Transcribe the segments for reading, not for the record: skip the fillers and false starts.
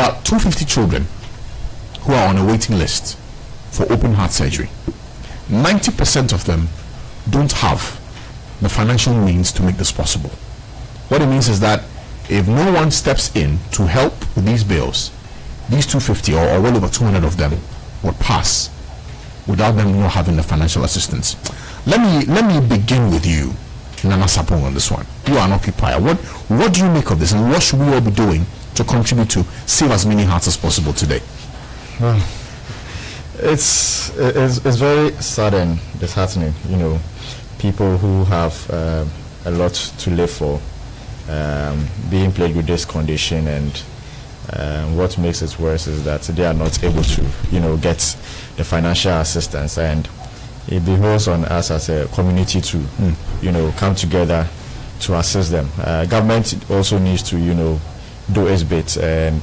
are 250 children who are on a waiting list for open heart surgery. 90% of them don't have the financial means to make this possible. What it means is that if no one steps in to help with these bills, these 250 or well over 200 of them would pass without them not having the financial assistance. Let me begin with you, Nana Sapong, on this one. You are an occupier. What do you make of this, and what should we all be doing to contribute to save as many hearts as possible today? It's very sad and disheartening. People who have a lot to live for being plagued with this condition, and what makes it worse is that they are not able to get the financial assistance, and it behoves on us as a community to come together to assist them. Government also needs to do its bit, and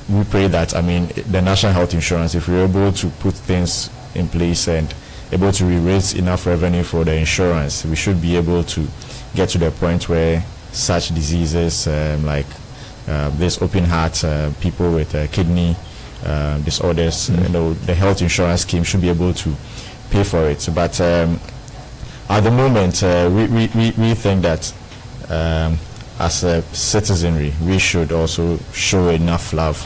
we pray that the national health insurance, if we're able to put things in place and able to raise enough revenue for the insurance, we should be able to get to the point where such diseases like this open heart, people with kidney disorders, the health insurance scheme should be able to pay for it. But at the moment, we think that as a citizenry, we should also show enough love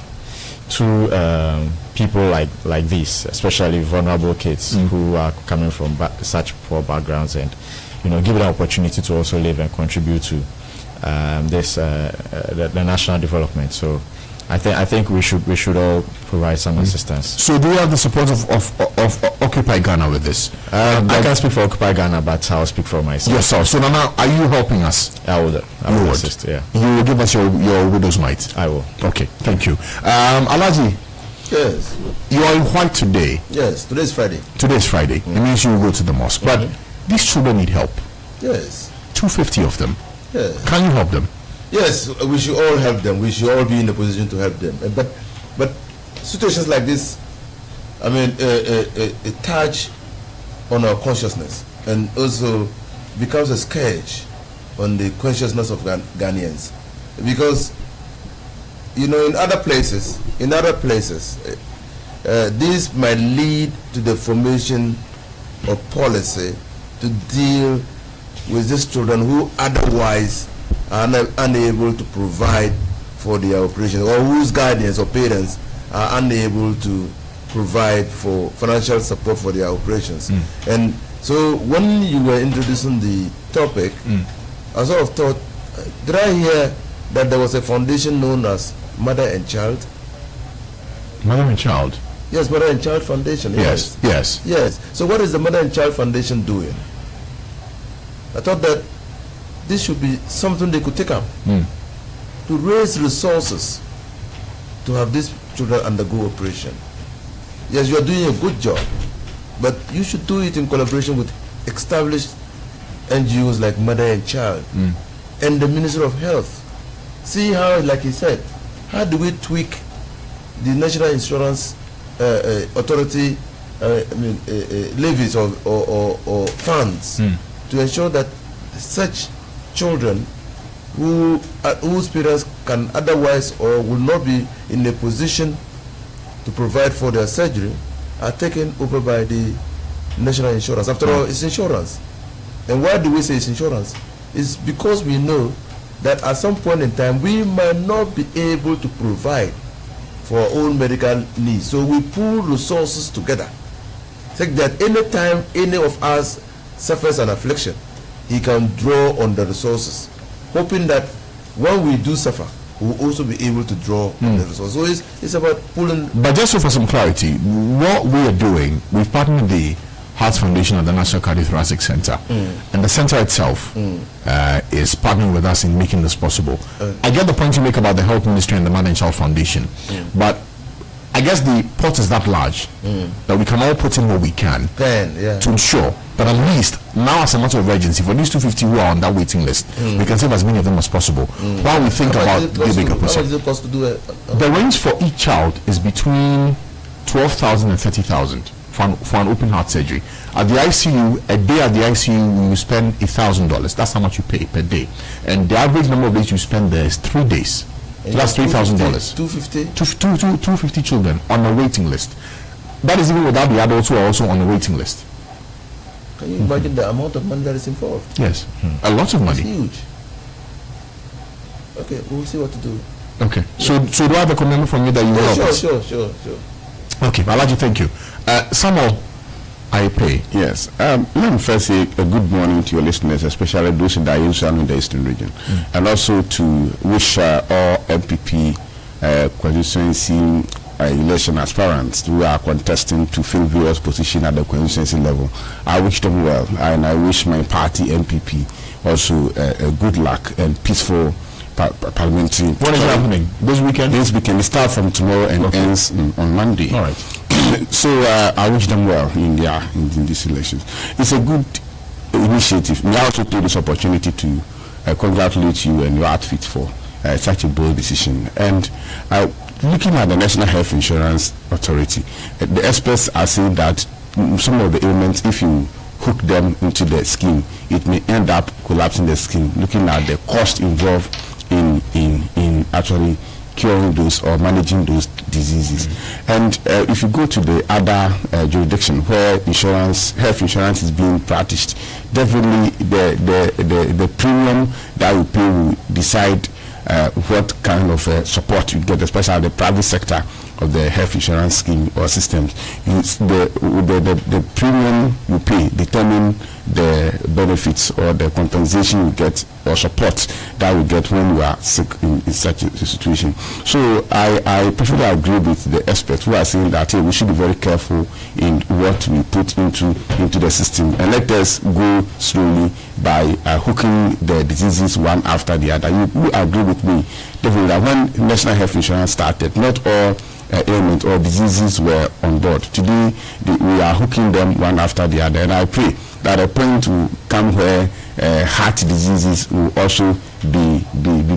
to people like this, especially vulnerable kids who are coming from such poor backgrounds, and give them an opportunity to also live and contribute to the national development. So I think we should all provide some assistance. So do you have the support of Occupy Ghana with this? I can't speak for Occupy Ghana, but I'll speak for myself. Yes, sir. So Nana, are you helping us? I will assist, yeah. You will give us your widow's mite? I will. Okay, thank you. Alaji? Yes. You are in white today? Yes, today's Friday. Today's Friday. It means you will go to the mosque. But these children need help. Yes. 250 of them. Yes. Can you help them? Yes, we should all help them. We should all be in a position to help them. But situations like this, a touch on our consciousness, and also becomes a scourge on the consciousness of Ghanaians, because in other places, this might lead to the formation of policy to deal with these children who otherwise are unable to provide for their operations, or whose guardians or parents are unable to provide for financial support for their operations. And so when you were introducing the topic, I sort of thought, did I hear that there was a foundation known as Mother and Child? Mother and Child? Yes, Mother and Child Foundation. Yes. So what is the Mother and Child Foundation doing? I thought that this should be something they could take up to raise resources to have these children undergo operation. Yes, you are doing a good job, but you should do it in collaboration with established NGOs like Mother and Child and the Ministry of Health. See how, like he said, how do we tweak the National Insurance Authority levies or funds to ensure that such children whose parents can otherwise or will not be in a position to provide for their surgery are taken over by the national insurance. After all, it's insurance. And why do we say it's insurance? It's because we know that at some point in time we might not be able to provide for our own medical needs. So we pool resources together, so that any time any of us suffers an affliction, he can draw on the resources, hoping that when we do suffer, we'll also be able to draw on the resources. So it's about pulling. But just so for some clarity, what we are doing, we've partnered with the Heart Foundation of the National Cardiothoracic Center, and the center itself is partnering with us in making this possible. I get the point you make about the Health Ministry and the Mother and Child Foundation, but I guess the pot is that large that we can all put in what we can to ensure that at least now, as a matter of urgency, for these 250 who are on that waiting list, we can save as many of them as possible while we think about the bigger picture. How much does it cost to do it? The range for each child is between 12,000 and 30,000 for an open heart surgery. At the ICU, a day at the ICU, you spend $1,000. That's how much you pay per day. And the average number of days you spend there is 3 days. So that's $3,000. 250. 250 children on a waiting list. That is even without the adults who are also on the waiting list. Can you imagine the amount of money that is involved? Yes, a lot of money. It's huge. Okay, we'll see what to do. Okay, so do I have a commitment from you that you will help us? Sure. Okay, Alaji, thank you. Samuel, I pay. Yes. Let me first say a good morning to your listeners, especially those in the in the Eastern region, and also to wish all MPP constituency election aspirants who are contesting to fill various positions at the constituency level. I wish them well, and I wish my party MPP also good luck and peaceful parliamentary. What is happening this weekend? This weekend. It starts from tomorrow and ends on Monday. All right. So I wish them well in these elections. It's a good initiative. May I also take this opportunity to congratulate you and your outfit for such a bold decision. And looking at the National Health Insurance Authority, the experts are saying that some of the ailments, if you hook them into the scheme, it may end up collapsing the scheme. Looking at the cost involved in actually curing those or managing those diseases. And if you go to the other jurisdiction where health insurance is being practiced, definitely the premium that you pay will decide what kind of support you get, especially the private sector of the health insurance scheme or systems. The premium you pay determine the benefits or the compensation you get or support that you get when you are sick in such a situation. So I perfectly agree with the experts who are saying that we should be very careful in what we put into the system, and let us go slowly by hooking the diseases one after the other. You agree with me definitely that when National Health Insurance started, not all ailments or diseases were on board. Today we are hooking them one after the other, and I pray that a point will come where heart diseases will also be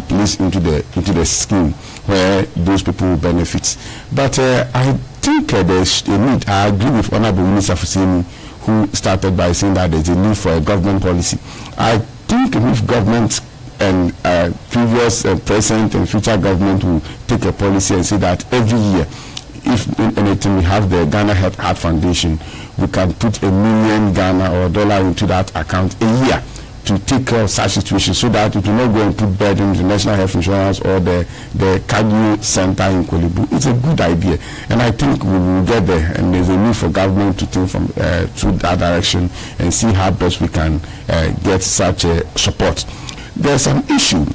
placed into the scheme where those people will benefit. But I think there's a need. I agree with Honorable Minister Fusini, who started by saying that there's a need for a government policy. I think if government and previous, present and future government will take a policy and say that every year, if in anything we have the Ghana Heart Foundation, we can put $1 million Ghana or dollar into that account a year to take care of such situations, so that it will not go and put burden to National Health Insurance or the cardio center in Kolibu. It's a good idea, and I think we will get there, and there's a need for government to think from through that direction and see how best we can get such a support. There's an issue.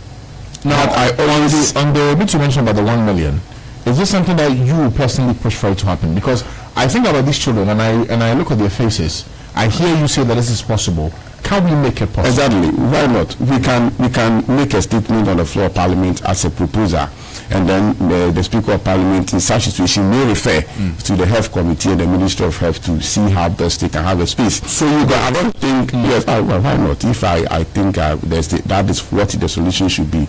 Now, on the bit you mentioned about the 1 million, is this something that you personally push for it to happen? Because I think about these children and I look at their faces. I hear you say that this is possible. Can we make it possible? Exactly. Why not? We can make a statement on the floor of Parliament as a proposer, and then the Speaker of Parliament in such a situation may refer to the Health Committee and the Ministry of Health to see how best they can have a space. So I don't think yes. Well, why not? If I think that is what the solution should be.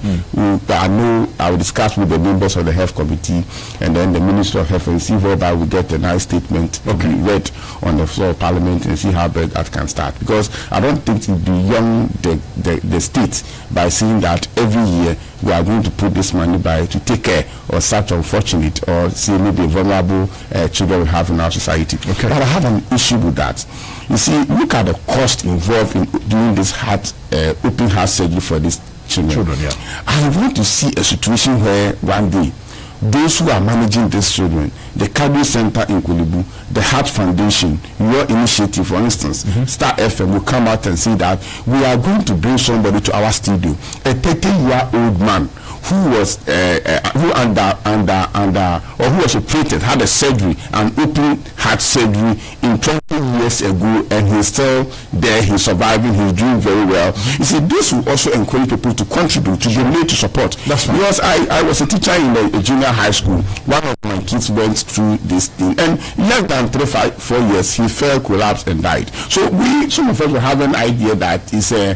I will discuss with the members of the Health Committee and then the Ministry of Health and see whether we get a nice statement read on the floor of Parliament and see how best that can start. Because I don't think it beyond the state by saying that every year we are going to put this money by to take care of such unfortunate or say maybe vulnerable children we have in our society. Okay. But I have an issue with that. You see, look at the cost involved in doing this open heart surgery for these children. Yeah. I want to see a situation where one day those who are managing these children, the Cardio Center in Kolibu, the Heart Foundation, your initiative, for instance, Starr FM will come out and say that we are going to bring somebody to our studio, a 30-year-old man who was who was operated, had a surgery, an open heart surgery in 20 years ago, and he's still there, he's surviving, he's doing very well. You see, this will also encourage people to contribute, to donate, to support. That's right. Because I was a teacher in a junior high school. One of my kids went through this thing, and less than 3-4 years, he fell, collapsed, and died. So some of us will have an idea that it's a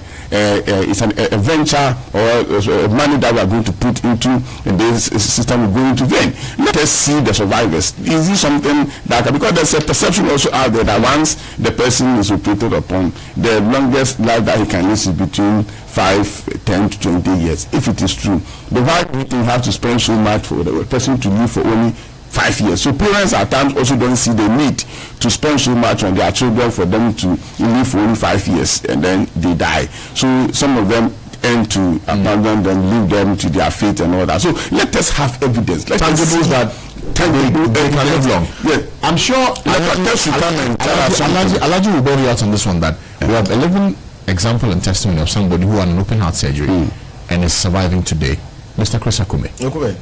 venture or money that we are going to put into this system we're going to gain. Let us see the survivors. Is this something that, because there's a perception also out there that once the person is operated upon, the longest life that he can live is between 5, 10 to 20 years. If it is true, then why do you think you have to spend so much for the person to live for only 5 years? So parents at times also don't see the need to spend so much on their children for them to live for only 5 years and then they die. So some of them and to abandon them, leave them to their fate and all that. So let us have evidence. Let us see that they can live long. Yeah. I'm sure Alaji will bear you out on this one, that we have a living example and testimony of somebody who had an open heart surgery and is surviving today. Mr. Chris Akume. Okay.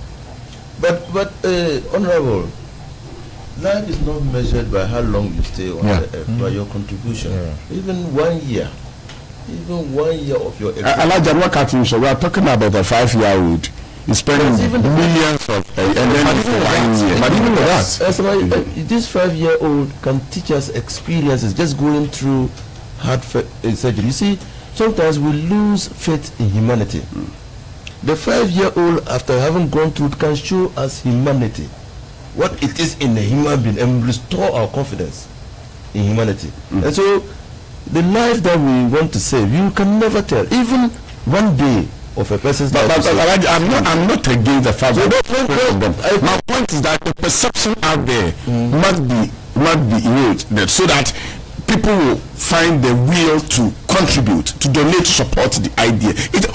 But Honorable, life is not measured by how long you stay on the earth, by your contribution. Even 1 year. Even 1 year of your experience. So we are talking about a 5-year-old. He's spending millions of and then but even with that, this 5-year-old can teach us experiences just going through heart surgery. You see, sometimes we lose faith in humanity. The 5-year-old, after having gone through it, can show us humanity, what it is in a human being, and restore our confidence in humanity. And so the life that we want to save, you can never tell. Even 1 day of a person's life. But I'm not against the fact that my point is that the perception out there must be eroded, so that people will find the will to contribute, to donate, to support the idea.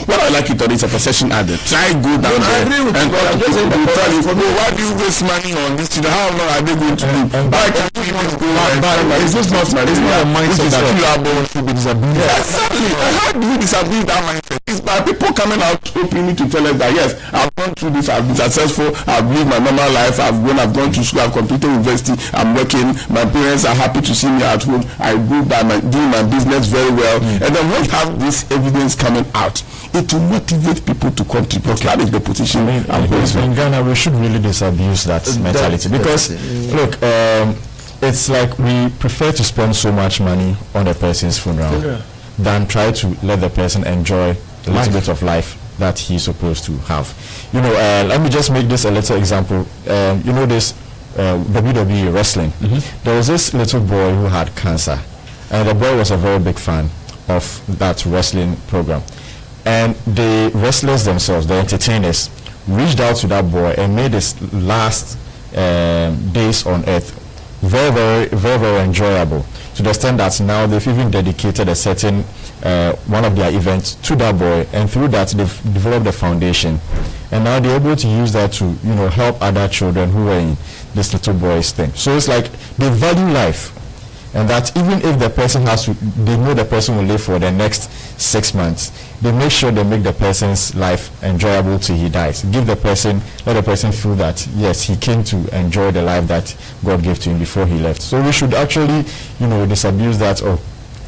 What I like it on is a perception out there. Try go down there and tell you, why do you waste money on this? How long are they going to live? Why can't we just go it's just not a mindset that you are born to be disabled. Exactly. How do you disagree with that mindset? It's by people coming out openly to tell us that yes, I've gone through this, I've been successful, I've lived my normal life, I've gone to school, I've completed university, I'm working, my parents are happy to see me at home, I go by doing my business very well, and then we have this evidence coming out. It will motivate people to contribute. That is the position I'm going in Ghana. We should really disabuse that mentality, because look, it's like we prefer to spend so much money on a person's funeral than try to let the person enjoy a little bit of life that he's supposed to have. You know, let me just make this a little example. You know this WWE wrestling. There was this little boy who had cancer, and the boy was a very big fan of that wrestling program. And the wrestlers themselves, the entertainers, reached out to that boy and made his last days on earth very, very, very, very enjoyable, to the extent that now they've even dedicated a certain one of their events to that boy, and through that they've developed a foundation, and now they're able to use that to, you know, help other children who are in this little boy's thing. So it's like they value life, and that even if the person they know the person will live for the next 6 months, they make sure they make the person's life enjoyable till he dies. Let the person feel that yes, he came to enjoy the life that God gave to him before he left. So we should actually, you know, disabuse that, oh,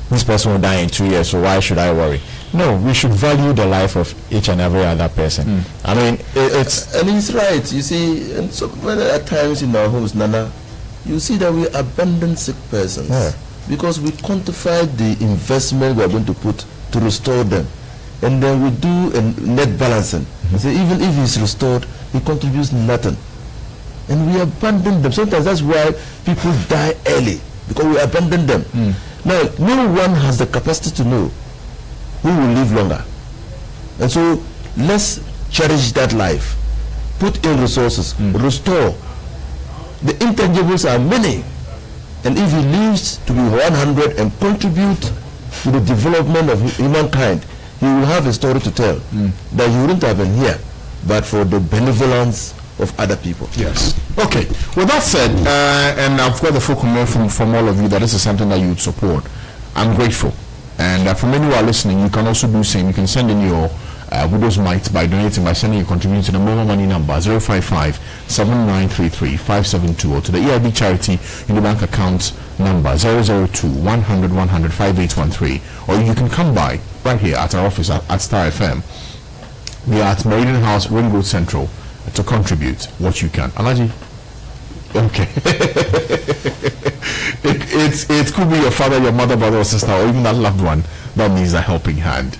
this person will die in 2 years, so why should I worry? No, we should value the life of each and every other person. I mean, it's and he's right. You see, and so many at times in our homes, Nana, you see that we abandon sick persons because we quantify the investment we are going to put to restore them, and then we do a net balancing. So even if he's restored, he contributes nothing, and we abandon them. Sometimes that's why people die early, because we abandon them. Now, no one has the capacity to know who will live longer, and so let's cherish that life, put in resources, restore. The intangibles are many, and if he lives to be 100 and contribute to the development of humankind, he will have a story to tell that he wouldn't have been here but for the benevolence of other people. Yes. Okay. With that said, and I've got the full comment from all of you that this is something that you would support. I'm grateful. And for many who are listening, you can also do the same. You can send in your widow's mite by donating, by sending your contribution to the mobile money number 055-7933-572, or to the EIB charity Unibank account number 002-100-100-5813, or you can come by right here at our office at Starr FM. We are at Meridian House, Ring Road Central, to contribute what you can. Alaji? Okay. it could be your father, your mother, brother or sister, or even that loved one that needs a helping hand.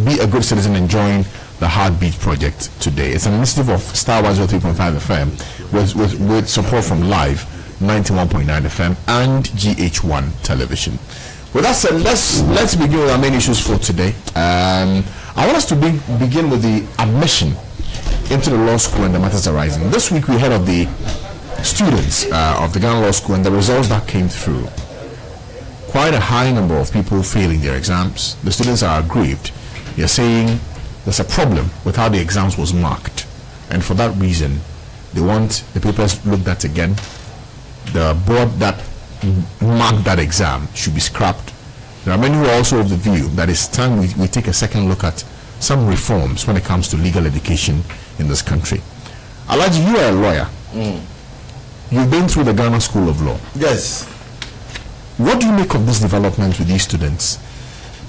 Be a good citizen and join the Heartbeat Project today. It's an initiative of Starr 103.5 FM with support from Live 91.9 FM, and GH1 television. With that said, let's begin with our main issues for today. I want us to begin with the admission into the law school and the matters arising. This week we heard of the students of the Ghana Law School and the results that came through. Quite a high number of people failing their exams. The students are aggrieved. They're saying there's a problem with how the exams was marked, and for that reason they want the papers looked at again. The board that marked that exam should be scrapped. There are many who are also of the view that it's time we take a second look at some reforms when it comes to legal education in this country. Alaji, you are a lawyer. You've been through the Ghana School of Law. Yes. What do you make of this development with these students?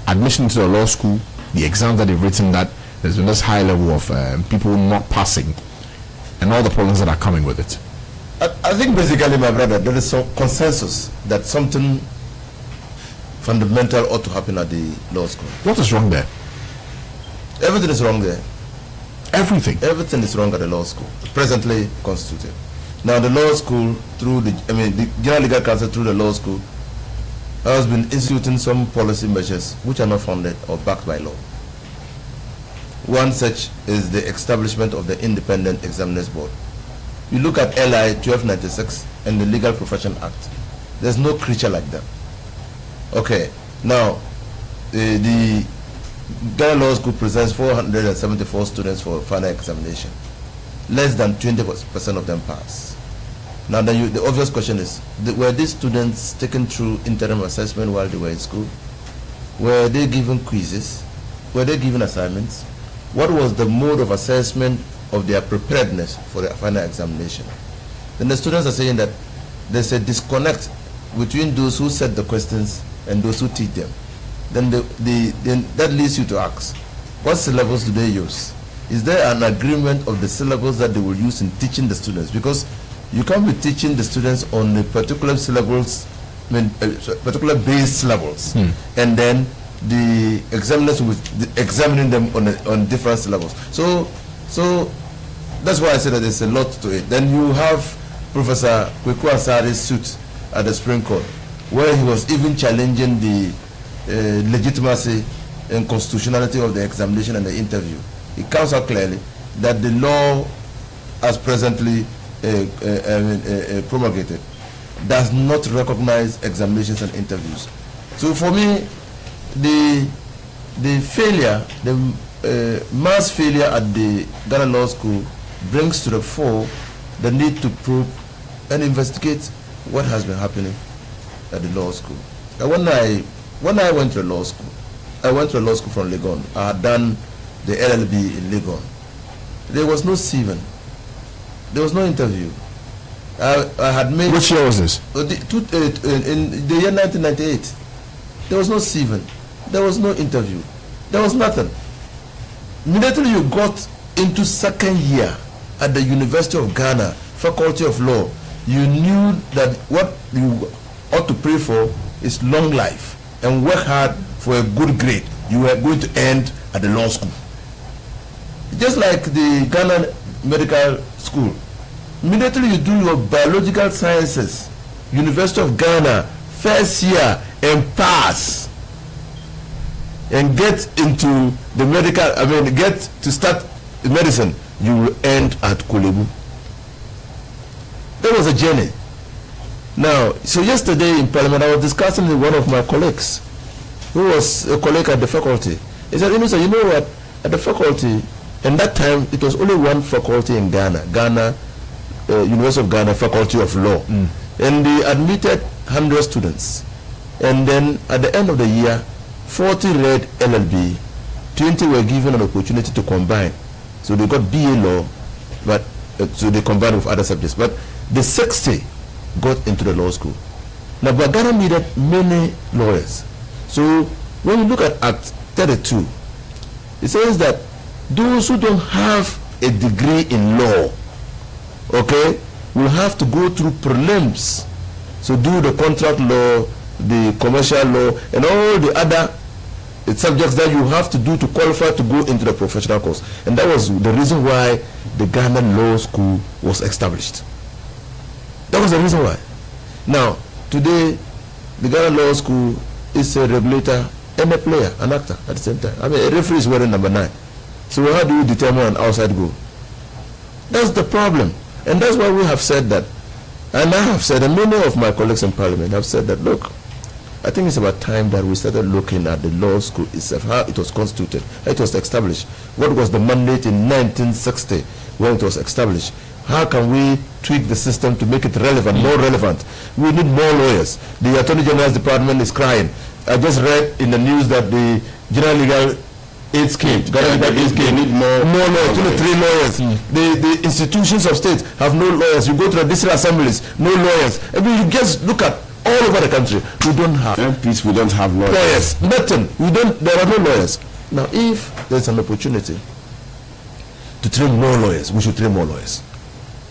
Admission to the law school, the exams that they've written, that there's been this high level of people not passing, and all the problems that are coming with it. I think basically, my brother, there is some consensus that something fundamental ought to happen at the law school. What is wrong there? Everything is wrong there. Everything? Everything is wrong at the law school, presently constituted. Now, the law school, the General Legal Council through the law school, has been instituting some policy measures which are not founded or backed by law. One such is the establishment of the Independent Examiners Board. You look at LI 1296 and the Legal Profession Act. There's no creature like that. Okay, now the Ghana Law School presents 474 students for final examination. Less than 20% of them pass. Now the obvious question is, were these students taken through interim assessment while they were in school? Were they given quizzes? Were they given assignments? What was the mode of assessment of their preparedness for the final examination? Then the students are saying that there's a disconnect between those who set the questions and those who teach them. Then that leads you to ask, what syllables do they use? Is there an agreement of the syllables that they will use in teaching the students? Because you can't be teaching the students on the particular syllables, particular base syllables, and then the examiners will be examining them on different syllables. So that's why I said that there's a lot to it. Then you have Professor Kweku Asari's suit at the Supreme Court, where he was even challenging the legitimacy and constitutionality of the examination and the interview. It comes out clearly that the law, as presently promulgated, does not recognize examinations and interviews. So for me, the failure, the mass failure at the Ghana Law School brings to the fore the need to probe and investigate what has been happening at the law school. And when I went to the law school, I went to the law school from Legon. I had done the LLB in Legon. There was no CV. There was no interview. I had made... Which year was this? In the year 1998. There was no CV. There was no interview. There was nothing. Immediately you got into second year at the University of Ghana, Faculty of Law, you knew that what you ought to pray for is long life and work hard for a good grade. You were going to end at the law school. Just like the Ghana Medical School. Immediately you do your biological sciences, University of Ghana, first year, and pass, and get into the medical, get to start medicine, you will end at Kolebu. That was a journey. Now, so yesterday in Parliament, I was discussing with one of my colleagues, who was a colleague at the faculty. He said, you know what, at the faculty, and that time it was only one faculty in Ghana, University of Ghana Faculty of Law, and they admitted 100 students, and then at the end of the year 40 read LLB, 20 were given an opportunity to combine, so they got BA Law, but so they combined with other subjects, but the 60 got into the law school. Now, but Ghana needed many lawyers, so when you look at Act 32, it says that those who don't have a degree in law, okay, will have to go through prelims. So do the contract law, the commercial law, and all the other subjects that you have to do to qualify to go into the professional course. And that was the reason why the Ghana Law School was established. That was the reason why. Now, today, the Ghana Law School is a regulator and a player, an actor at the same time. I mean, a referee is wearing number 9. So how do you determine an outside goal? That's the problem. And that's why we have said that. And I have said, and many of my colleagues in Parliament have said that, look, I think it's about time that we started looking at the law school itself, how it was constituted, how it was established. What was the mandate in 1960 when it was established? How can we tweak the system to make it relevant, more relevant? We need more lawyers. The Attorney General's Department is crying. I just read in the news that the General Legal Aid Scheme, need more lawyers, 23 lawyers. The institutions of state have no lawyers. You go to the district assemblies, no lawyers. I mean, you just look at all over the country. We don't have MPs. We don't have lawyers. Nothing. We don't. There are no lawyers. Now, if there's an opportunity to train more lawyers, we should train more lawyers.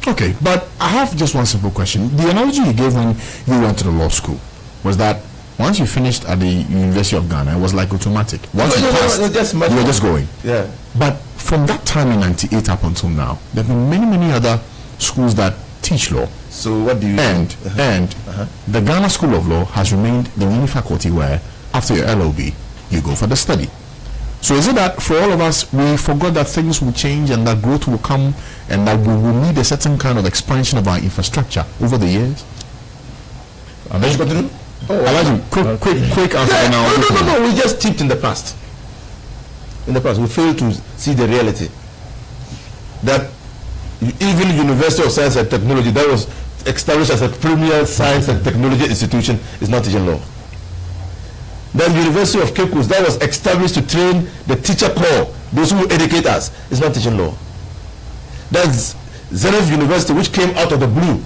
Okay, but I have just one simple question. The analogy you gave when you went to the law school was that once you finished at the University of Ghana, it was like automatic. Once you passed, you were just going. Yeah. But from that time in 98 up until now, there have been many, many other schools that teach law. So what do you the Ghana School of Law has remained the only faculty where after your LLB, you go for the study. So is it that for all of us, we forgot that things will change and that growth will come and that we will need a certain kind of expansion of our infrastructure over the years? continue? Quick answer now. No. We just tipped in the past. In the past, we failed to see the reality that even University of Science and Technology, that was established as a premier science and technology institution, is not teaching law. Then University of Cape Coast, that was established to train the teacher corps, those who educate us, is not teaching law. That's Zenith University, which came out of the blue,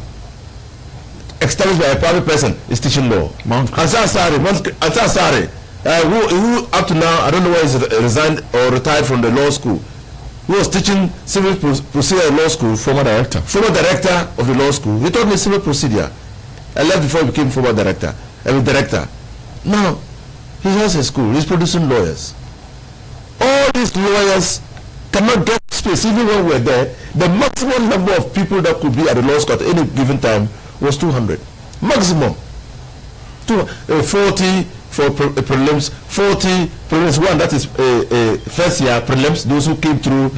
established by a private person, is teaching law. Ansar Sari, who up to now, I don't know why he's resigned or retired from the law school, who was teaching civil procedure at law school, former director of the law school. He taught me civil procedure. I left before he became former director. Now, he has a school. He's producing lawyers. All these lawyers cannot get space. Even when we're there, the maximum number of people that could be at the law school at any given time was 200. Maximum. 40 for prelims, 40 prelims. One, that is first year prelims, those who came through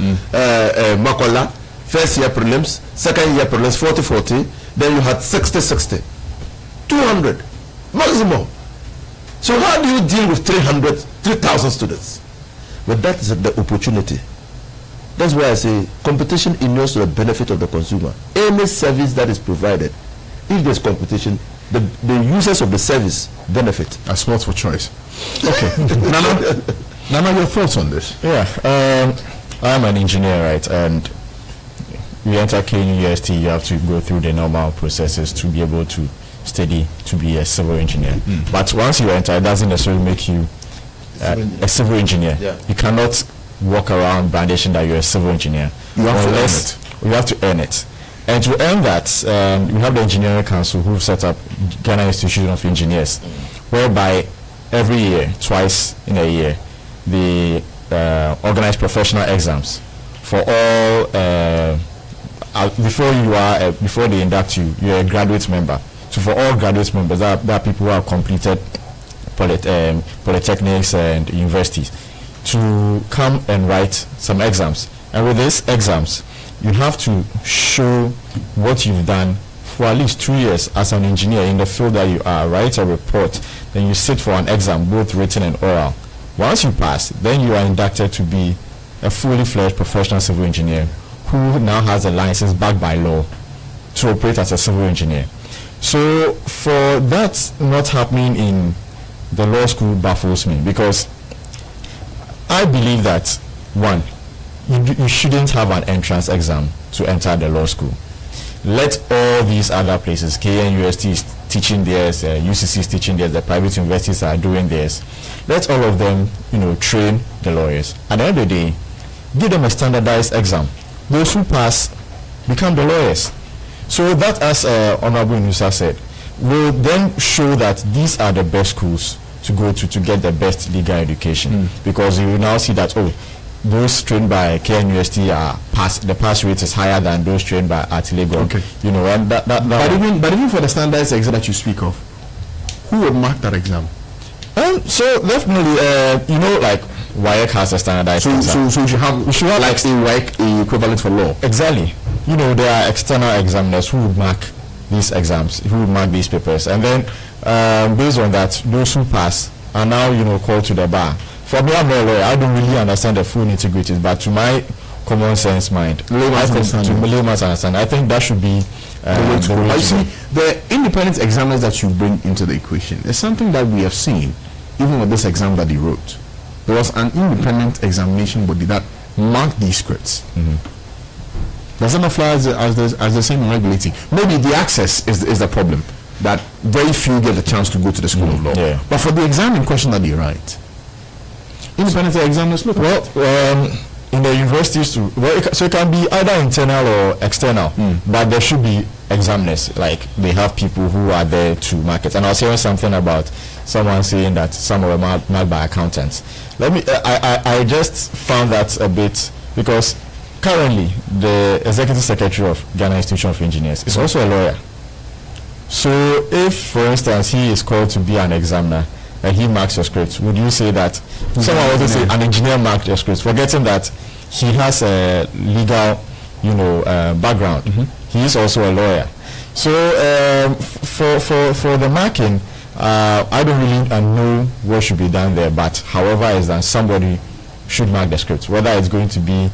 Makola. First year prelims, second year prelims, 40. Then you had 60. 200. Maximum. So how do you deal with 3,000 students? But that is the opportunity. That's why I say competition inures to the benefit of the consumer. Any service that is provided, if there's competition, the users of the service benefit. A sport for choice. Okay. Nana, your thoughts on this? Yeah. I'm an engineer, right? And you enter KUST, you have to go through the normal processes to be able to study to be a civil engineer. But once you enter, it doesn't necessarily make you a civil engineer. Yeah. You cannot walk around brandishing that you're a civil engineer. You have to earn it. You have to earn it. And to earn that, we have the Engineering Council who set up Ghana Institute of Engineers, whereby every year, twice in a year, they organize professional exams for all. Before they induct you, you're a graduate member. So for all graduate members, that are people who have completed polytechnics and universities, to come and write some exams. And with these exams, you have to show what you've done for at least 2 years as an engineer in the field that you are. Write a report, then you sit for an exam, both written and oral. Once you pass, then you are inducted to be a fully fledged professional civil engineer who now has a license backed by law to operate as a civil engineer. So for that not happening in the law school baffles me, because I believe that, one, you shouldn't have an entrance exam to enter the law school. Let all these other places, KNUST is teaching theirs, UCC is teaching theirs, the private universities are doing theirs. Let all of them, train the lawyers. At the end of the day, give them a standardized exam. Those who pass become the lawyers. So that, as Honorable Nusa said, will then show that these are the best schools to go to get the best legal education. Because you will now see that, those trained by KNUST the pass rate is higher than those trained by at Legon. Okay. You know, and but even for the standardized exam that you speak of, who would mark that exam? So definitely, you know, like WAEC has a standardized exam. So we should have like a WAEC equivalent for law. Exactly. You know, there are external examiners who would mark these exams, who would mark these papers, and then based on that, those who pass are now, you know, called to the bar. For me, I'm not a lawyer. I don't really understand the full nitty-gritties, but to my common sense mind, I think that should be the way you see, the independent examiners that you bring into the equation is something that we have seen, even with this exam that he wrote. There was an independent examination body that marked these scripts. Does it not fly as the same in regulating? Maybe the access is the problem, that very few get the chance to go to the school of law. Yeah. But for the exam in question that they write, independent examiners look in the universities too. So it can be either internal or external, but there should be examiners. Like they have people who are there to mark it. And I was hearing something about someone saying that some of them are marked by accountants. I just found that a bit, because currently the executive secretary of Ghana Institution of Engineers is also a lawyer. So if, for instance, he is called to be an examiner and he marks your script, would you say that someone also say an engineer marked your script, forgetting that he has a legal, you know, background? He is also a lawyer. So for the marking, I don't really know what should be done there, but however is that somebody should mark the script, whether it's going to be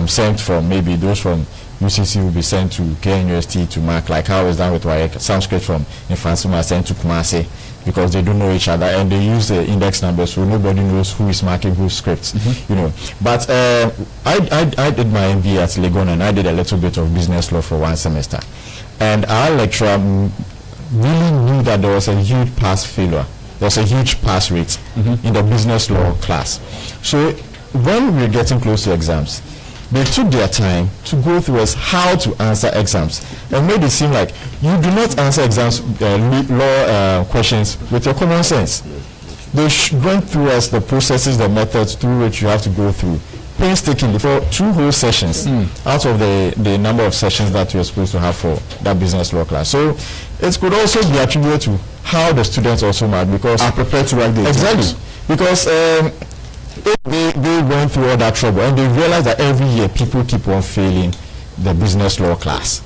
sent from, maybe those from UCC will be sent to KNUST to mark, like how it's done with WAEC. Some scripts from Infansuma sent to Kumasi, because they don't know each other and they use the index numbers, so nobody knows who is marking whose scripts. You know. But I did my MBA at Legon, and I did a little bit of business law for one semester, and our lecturer really knew that there was a huge pass failure. There was a huge pass rate in the business law class. So when we're getting close to exams, they took their time to go through us how to answer exams and made it seem like you do not answer exams law questions with your common sense. They went through us the processes, the methods through which you have to go through painstakingly for 2 whole sessions out of the number of sessions that you're supposed to have for that business law class. So it could also be attributed to how the students also mark, because are prepared to write the exams. Exactly. Because if they went through all that trouble and they realize that every year people keep on failing the business law class,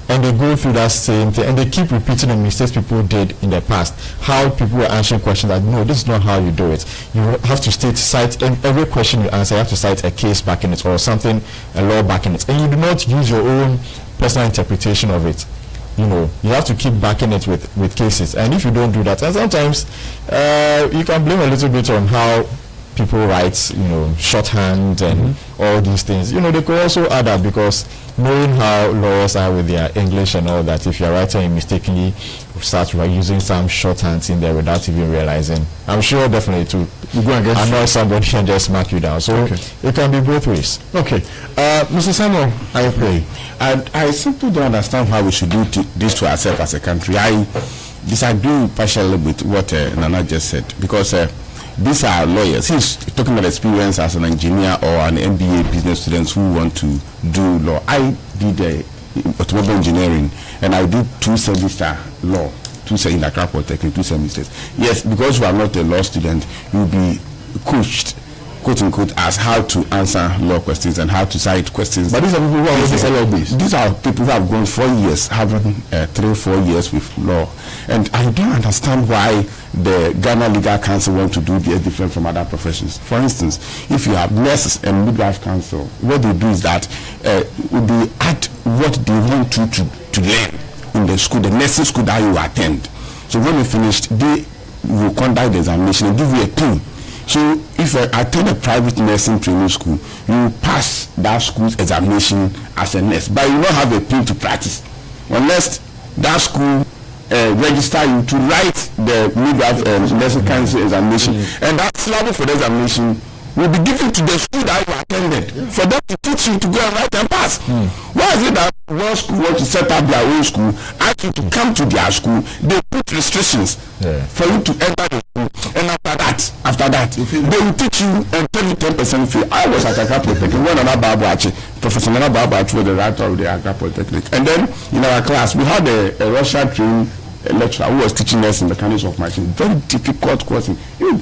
and they go through that same thing and they keep repeating the mistakes people did in the past, how people were answering questions that no, this is not how you do it. You have to cite in every question you answer, you have to cite a case back in it or something, a law back in it, and you do not use your own personal interpretation of it. You know, you have to keep backing it with cases, and if you don't do that, and sometimes you can blame a little bit on how people write, you know, shorthand and all these things. You know, they could also add up, because knowing how lawyers are with their English and all that, if you're writing and mistakenly start using some shorthands in there without even realizing, I'm sure definitely to annoy somebody and just mark you down. So it can be both ways. Okay. Mr. Samuel, I pray. I simply don't understand how we should do this to ourselves as a country. I disagree partially with what Nana just said, because these are lawyers. He's talking about experience as an engineer or an MBA business students who want to do law. I did automobile engineering, and I did 2 semester law, 2 in Accra Polytechnic, 2 semesters. Yes, because you are not a law student, you'll be coached, quote unquote, as how to answer law questions and how to cite questions. But these are people who are already law based. These are people who have gone 4 years, having 3-4 years with law, and I don't understand why the Ghana Legal Council want to do this different from other professions. For instance, if you have nurses and midwife council, what they do is that they add what they want you to learn in the school, the nursing school that you attend. So when you finished, they will conduct the examination and give you a pin. So if you attend a private nursing training school, you pass that school's examination as a nurse, but you don't have a pin to practice unless that school register you to write the midwife nursing council examination, and that syllabus for the examination will be given to the school that you attended for them to teach you to go and write and pass. Why is it that one school wants to set up their own school, ask you to come to their school, they put restrictions for you to enter the school, and after after that. They will teach you and tell you 10% fee. I was at Accra Polytechnic when Professor Nana Babachi was the writer of the Accra Polytechnic. And then in our class, we had a Russian trained lecturer who was teaching us in mechanics of machines. Very difficult course.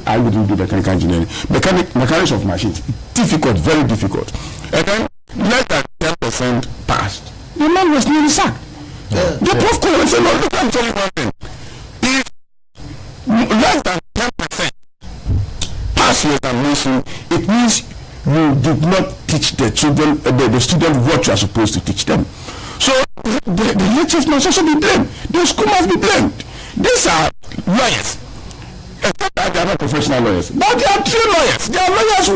I wouldn't do mechanical engineering. Mechanics of machines, difficult, very difficult. And then less than 10% passed. The man was nearly sacked. The prof called and said, "No, look, I'm telling you one thing. If less than 10% pass your examination, it means you did not teach the children, the student what you are supposed to teach them. So the lecturers must also be blamed. The school must be blamed. These are lawyers. Except that they are not professional lawyers. But they are trained lawyers. They are lawyers who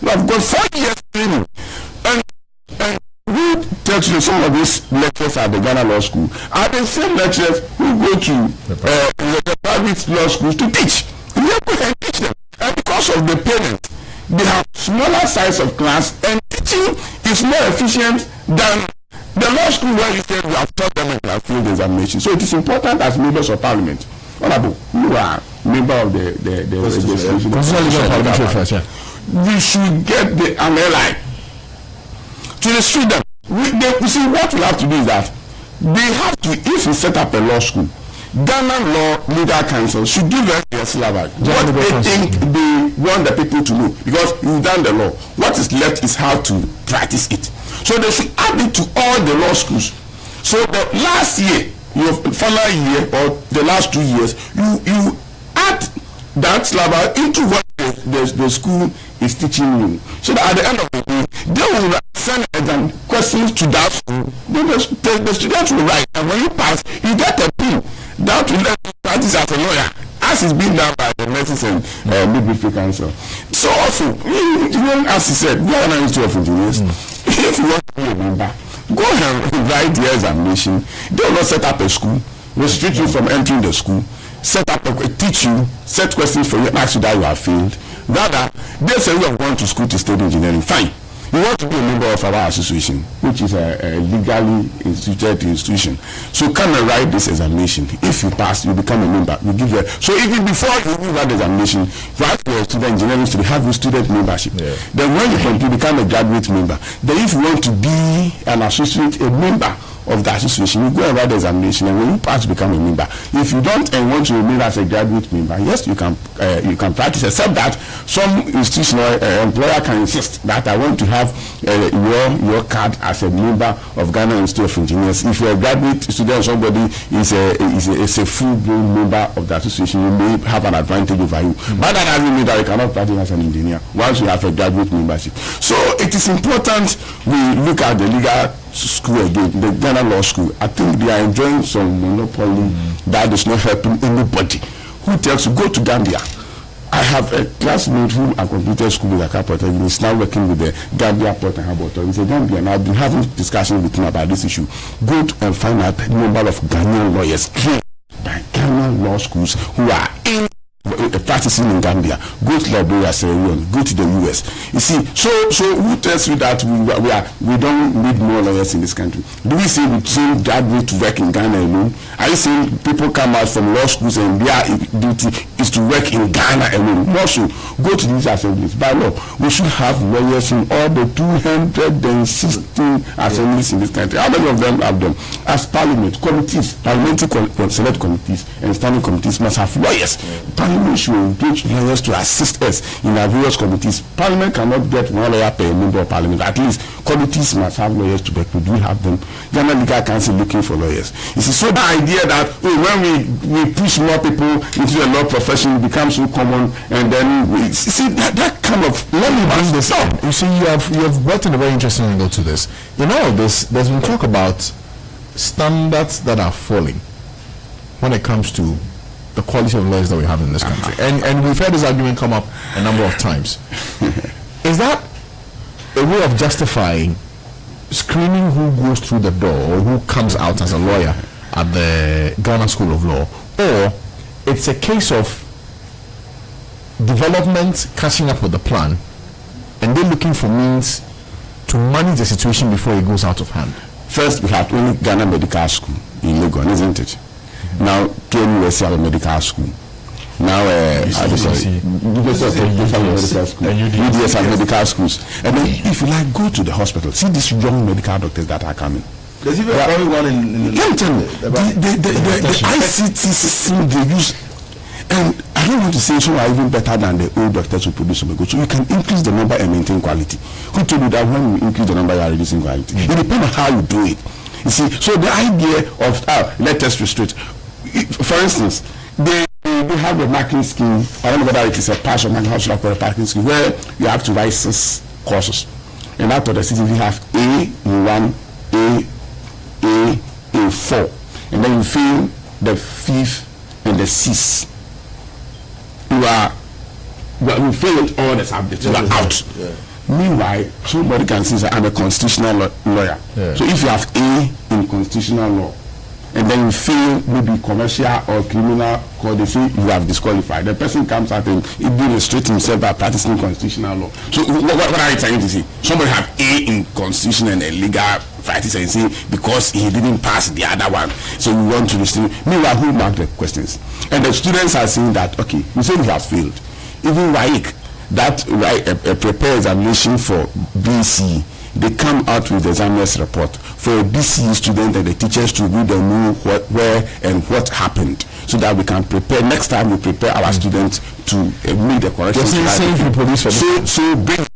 have got 4 years training. And who tells you some of these lecturers at the Ghana Law School are the same lecturers who go to the private law schools to teach. You can teach them. And because of the parents, they have smaller size of class, and teaching is more efficient than the law school where you said you have taught them and you have failed the examination. So it is important as members of parliament. Honorable, you are member of the we should get an ally to restrict them. You see, what we have to do is that they have to, if we set up a law school, Ghana Law Legal Council should give us their syllabus. What they think they want the people to know, because you've done the law. What is left is how to practice it. So they should add it to all the law schools. So the last year, your final year, or the last 2 years, you add that syllabus into what the school is teaching you. So that at the end of the day, they will send exam questions to that school. Then the students will write, and when you pass, you get a pin that will let you practice as a lawyer, as is being done by the Medicine and Midwifery Council. So also, as he said, we are an Institute of Engineers. If you want to be a member, go and write the examination. They will not set up a school, restrict you from entering the school, teach you, set questions for you, ask you that you have failed. Rather, they say you have gone to school to study engineering. Fine. You want to be a member of our association, which is a legally instituted institution. So come and write this examination. If you pass, you become a member. We give you. So even before you write the examination, you have to student engineering to have a student membership. Yeah. Then when you complete, become a graduate member. Then if you want to be an associate, a member of the association, you go and write the examination, and when you pass, you become a member. If you don't and want to remain as a graduate member, yes, you can practice, except that some institutional employer can insist that I want to have your card as a member of Ghana Institute of Engineers. If you're a graduate student, somebody is a full-blown member of the association, you may have an advantage over you. But that doesn't mean that you cannot practice as an engineer once you have a graduate membership. So it is important we look at the legal school again, the Ghana Law School. I think they are enjoying some monopoly that is not helping anybody. Who tells you go to Gambia? I have a classmate who I completed school with Accra Polytechnic. He's now working with the Gambia Port and Harbour Authority. He's a Gambian, and I've been having discussions with him about this issue. Go and find out the number of Ghanaian lawyers trained by Ghana law schools who are in practicing in Gambia. Go to Liberia, Sierra Leone, go to the US. You see, so who tells you that we don't need more lawyers in this country? Do we say we train graduates to work in Ghana alone? Are you saying people come out from law schools and their duty is to work in Ghana alone? Also, go to these assemblies. By law, we should have lawyers in all the 216 assemblies in this country. How many of them have them? As parliament, committees, parliamentary select committees and standing committees must have lawyers. Parliament should engage lawyers to assist us in our various committees. Parliament cannot get one lawyer per member of parliament. At least committees must have lawyers to work with. Do we have them? Ghana Legal Council looking for lawyers. You see, so the idea that when we push more people into the law profession, it becomes so common, and then we see that kind of. Let me bring this up. You see, you have brought in a very interesting angle to this. In all of this, there's been talk about standards that are falling when it comes to the quality of lawyers that we have in this country. And we've heard this argument come up a number of times. Is that a way of justifying screening who goes through the door or who comes out as a lawyer at the Ghana School of Law? Or it's a case of development catching up with the plan and they're looking for means to manage the situation before it goes out of hand? First, we have only Ghana Medical School in Lagos, isn't it? Now, KNUSC have a medical school. now University of Medical School, UDS and medical schools. And then if you like, go to the hospital, see these young medical doctors that are coming. There's even probably one in let me tell you, the ICT system they use, and I don't want to say some are even better than the old doctors who produce some good. So you can increase the number and maintain quality. Who told you that when you increase the number, you are reducing quality? It depends on how you do it. You see, so the idea of let us restrict. For instance, they have a marking scheme. I don't know whether it is a pass or marking house or a parking scheme where you have to write 6 courses. And after the season, you have A1, A4, and then you fail the 5th and the 6th. You failed all the subjects. You are out. Yeah. Meanwhile, somebody can say, I'm a constitutional lawyer. Yeah. So if you have A in constitutional law, and then you fail maybe commercial or criminal court, they say you have disqualified. The person comes out and he will restrict himself by practicing constitutional law. So what are you trying to say? Somebody have A in constitution and a legal practice and say because he didn't pass the other one, so we want to restrict. Meanwhile, who mark the questions? And the students are saying that, okay, we say we have failed. Even WAEC, that a prepared examination for BC, they come out with the examiner's report for a BC student and the teachers to read and know where and what happened, so that we can prepare next time we prepare our students to make the corrections. So bring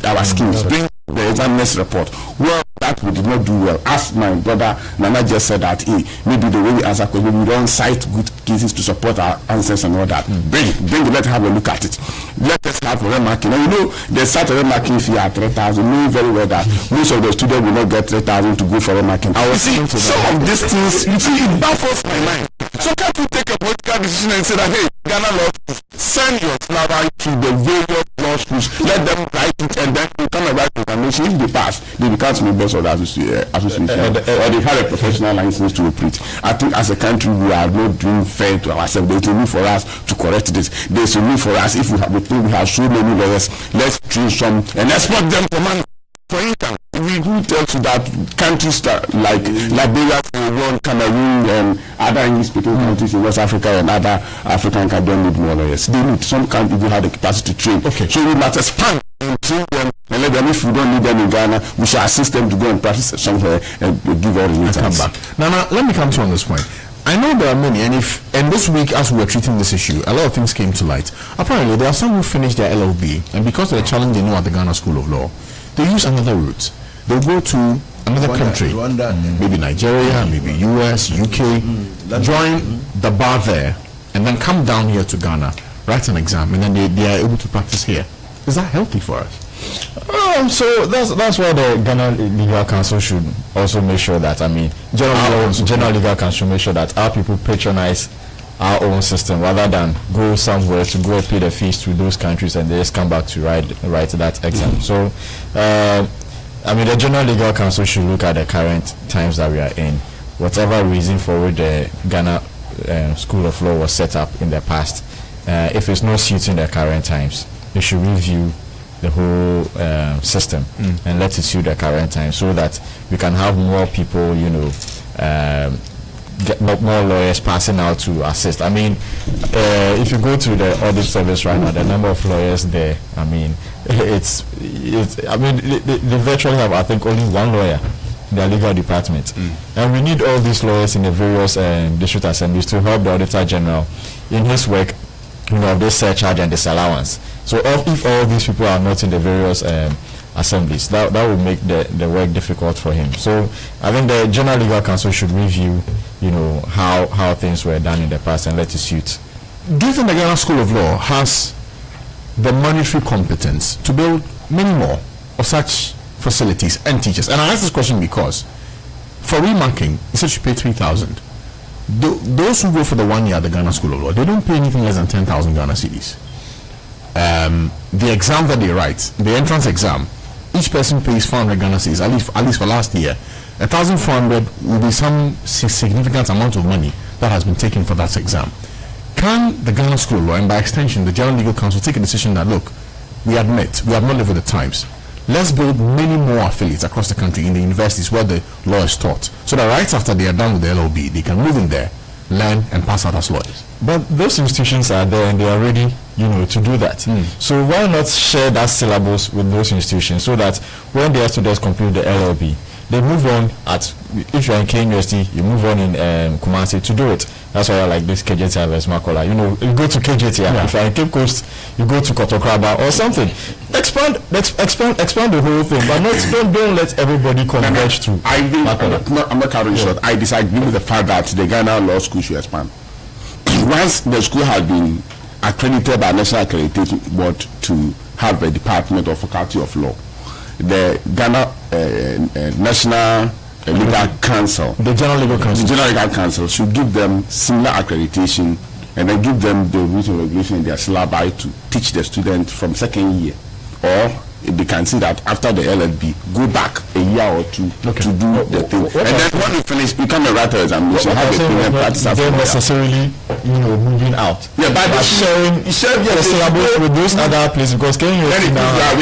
our skills, bring the examiner's report. Well, that we did not do well. As my brother Nana just said that maybe the way we answer questions, we don't cite good cases to support our answers and all that. Bring it, let's have a look at it. Let us have a remarking. And they start a remarking fee at 3,000. Know very well that most of the students will not get 3,000 to go for remarking. You see, some of these things, it baffles my mind. So can't you take a political decision and say that, hey, Ghana law, send your flower to the various law schools, let them write it, and then you come and write information. If they pass, they become members of the association, or they have a professional license to operate. I think as a country, we are not doing fair to ourselves. There's a need for us to correct this. There's a need for us, if we think we have so many lawyers, let's choose some and export them for money. For income, who tells you that countries like Liberia, Cameroon, and other English-speaking countries in West Africa and other African countries don't need more lawyers? They need. Some can't even have the capacity to train. Okay. So we must expand and train them, and let them. If we don't need them in Ghana, we shall assist them to go and practice somewhere and give all the returns. Come back. Now, let me come to you on this point. I know there are many, and this week as we were treating this issue, a lot of things came to light. Apparently, there are some who finished their LLB, and because of the challenge they know at the Ghana School of Law, they use another route. They'll go to another country, Rwanda, maybe Nigeria, maybe US, UK, join the bar there, and then come down here to Ghana, write an exam, and then they are able to practice here. Is that healthy for us? So that's why the Ghana Legal Council should also make sure that, General Legal Council should make sure that our people patronize our own system rather than go somewhere to go and pay the fees to those countries and they just come back to write that exam. So the General Legal Council should look at the current times that we are in. Whatever reason for which the Ghana School of Law was set up in the past, if it's not suiting the current times, they should review the whole system and let it suit the current times, so that we can have more people, get more lawyers passing out to assist. If you go to the audit service right now, the number of lawyers there, they virtually have, I think, only one lawyer in their legal department. And we need all these lawyers in the various district assemblies to help the Auditor General in his work, of this surcharge and disallowance. So if all these people are not in the various assemblies, that will make the work difficult for him. So I think the General Legal Council should review, how things were done in the past and let it suit. Do you think the Ghana School of Law has the monetary competence to build many more of such facilities and teachers? And I ask this question because for remarking, you said you pay 3,000. Those who go for the 1 year at the Ghana School of Law, they don't pay anything less than 10,000 Ghana cedis. The exam that they write, the entrance exam, each person pays 400 Ghana cedis, at least for last year. 1,400 will be some significant amount of money that has been taken for that exam. Can the Ghana School of Law, and by extension the General Legal Council, take a decision that, look, we admit we have not lived with the times. Let's build many more affiliates across the country in the universities where the law is taught, so that right after they are done with the LLB, they can move in there, learn, and pass out as lawyers. But those institutions are there and they are ready, to do that. So why not share that syllabus with those institutions so that when their students complete the LLB, they move on if you're in KUST, you move on in Kumasi to do it. That's why I like this KJT as Makola. You go to KJT. Yeah. If you're in Cape Coast, you go to Kotokraba or something. Expand the whole thing, but don't let everybody converge to Makola. I'm not cutting short. I disagree with the fact that the Ghana Law School should expand. Once the school has been accredited by National Accreditation Board to have a department or faculty of law, the Ghana National Legal Council, the General Legal Council should give them similar accreditation and then give them the rules and regulations in their syllabi to teach the students from second year, or they can see that after the LLB, go back a year or two to do the thing. And then when you finish, become a writer examination, have a payment practice. They're necessarily, moving out. Yeah, but sharing the syllabus with those other places, because we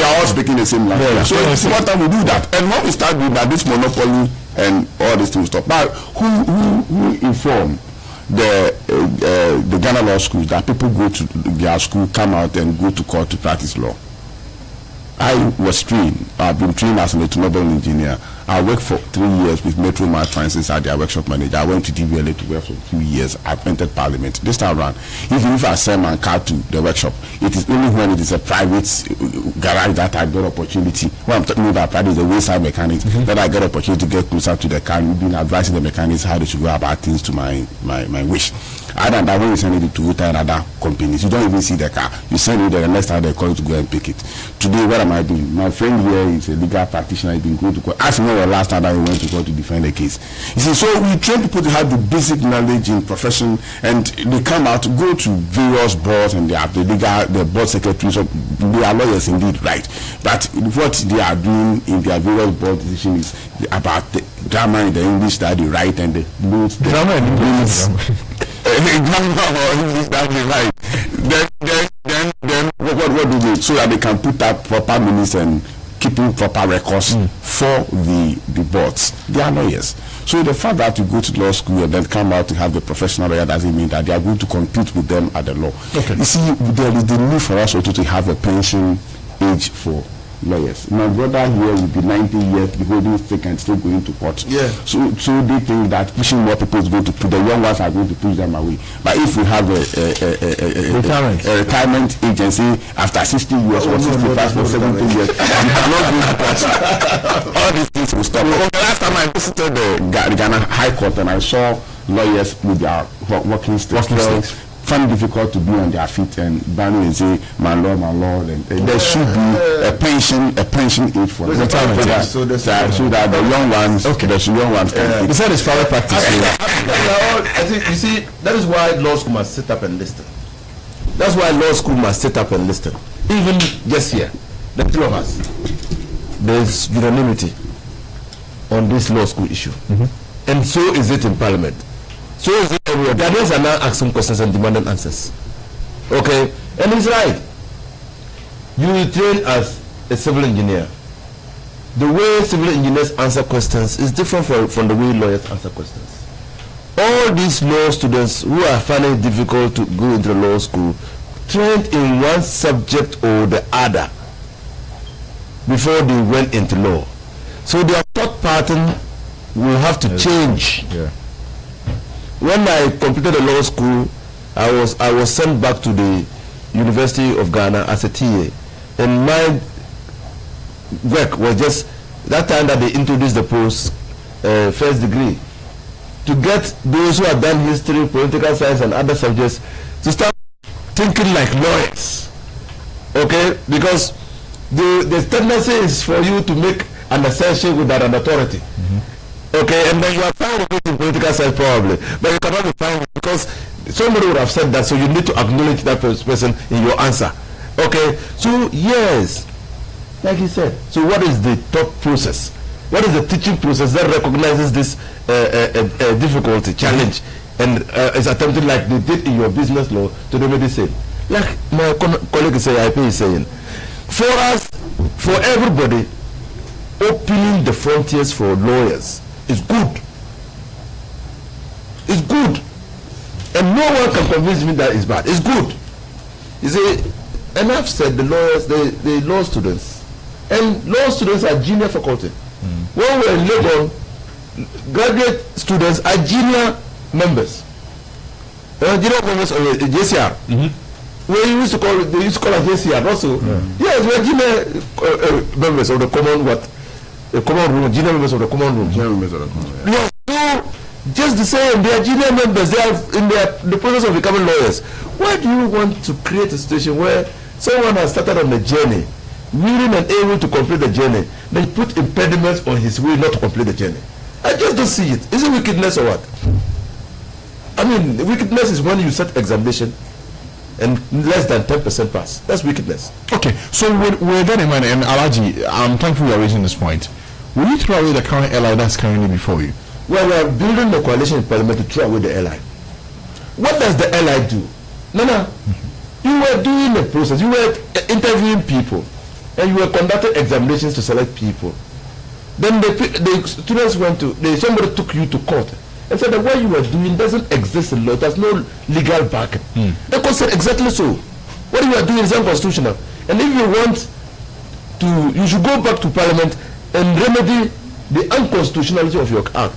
are all speaking the same language. Yeah, so what time we do that? And when we start doing that, this monopoly and all these things stop. But who inform the Ghana Law Schools that people go to their school, come out and go to court to practice law? I was trained. I've been trained as an automobile engineer. I worked for 3 years with Metro Mass Transit as their workshop manager. I went to DVLA to work for 2 years. I've entered Parliament. This time around, even if I send my car to the workshop, it is only when it is a private garage that I get opportunity. When I'm talking about private, the wayside mechanics, that I get opportunity to get closer to the car and been advising the mechanics how they should go about things to my wish. Other than that, when you send it to Toyota and other companies, you don't even see the car. You send it there, the next time they call you to go and pick it. Today, what am I doing? My friend here is a legal practitioner. He's been going to court. Ask me when the last time that he went to court to defend the case. You see, so we train people to have the basic knowledge in profession, and they come out to go to various boards, and they have the board secretaries. So they are lawyers indeed, right? But what they are doing in their various board decisions is about the grammar in the English that they write and the notes. Grammar and English. Right. Then what do they, so that they can put up proper minutes and keeping proper records for the boards? They are lawyers. So the fact that you go to law school and then come out to have the professional lawyer doesn't mean that they are going to compete with them at the law. Okay. You see, there is the need for us also to have a pension age for lawyers. My brother here will be 90 years, holding stick and still going to court. Yeah. So they think that pushing more people is going to put the young ones are going to push them away. But if we have a retirement agency after 60 years or 65 or 70 years, you cannot go to court. All these things will stop. The last time I visited the Ghana High Court and I saw lawyers with their walking sticks. Find it difficult to be on their feet and bang and say, my lord, and there should be a pension age for them. So that the young ones, the young ones can. You said it's private practice. I think you see that is why law school must set up and listen. That's why law school must set up and listen. Even just here, the three of us, there's unanimity on this law school issue, and so is it in Parliament. So is it everywhere. The others are now asking questions and demanding answers. Okay? And he's right. You train as a civil engineer. The way civil engineers answer questions is different from the way lawyers answer questions. All these law students who are finding it difficult to go into law school trained in one subject or the other before they went into law. So their thought pattern will have to change. Yeah. When I completed the law school, I was sent back to the University of Ghana as a TA, and my work was just that time that they introduced the post first degree to get those who have done history, political science, and other subjects to start thinking like lawyers. Okay, because the tendency is for you to make an assertion without an authority. Okay, and then you are fine with it in political science probably, but you cannot be fine because somebody would have said that, so you need to acknowledge that person in your answer. Okay, so yes, like he said, so what is the thought process? What is the teaching process that recognizes this difficulty, challenge, and is attempted like they did in your business law to do the same? Like my colleague IP is saying, for us, for everybody, opening the frontiers for lawyers is good. It's good. No one can convince me that it's bad. It's good. You see, and I've said the lawyers, the law students, and law students are junior faculty. When we're in Lagos, graduate students are junior members. Junior members of the JCR. We used to call it, they used to call us JCR also. Yes, we're junior members of the common room, junior members of the common room. Junior members of the common room. Yes, so just the same, they are junior members, they are in the process of becoming lawyers. Why do you want to create a situation where someone has started on the journey, willing and able to complete the journey, then put impediments on his way not to complete the journey? I just don't see it. Is it wickedness or what? I mean, wickedness is when you set examination and less than 10% pass. That's wickedness. Okay, so with that in mind, and Alaji, I'm thankful you're raising this point. Will you throw away the current LI that's currently before you? Well, we are building the coalition in parliament to throw away the LI. What does the LI do? No. You were doing the process. You were interviewing people, and you were conducting examinations to select people. Then the students went to, somebody took you to court and said that what you were doing doesn't exist in law. There's no legal backing. The court said exactly so. What you are doing is unconstitutional. And if you want to, you should go back to parliament and remedy the unconstitutionality of your act.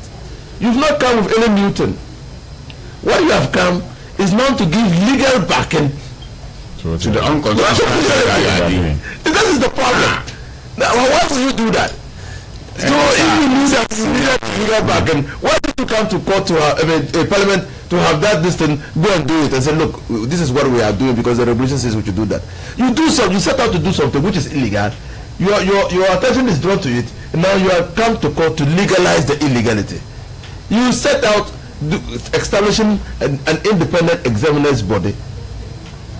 You've not come with any new thing. What you have come is now to give legal backing to the unconstitutional. That is the problem. Now, why would you do that? So if you need that legal backing, why did you come to court to have, a parliament to have that this thing, go and do it and say, look, this is what we are doing because the regulation says we should do that. You do something, you set out to do something which is illegal. Your attention is drawn to it, and now you have come to court to legalize the illegality. You set out establishing an independent examiners body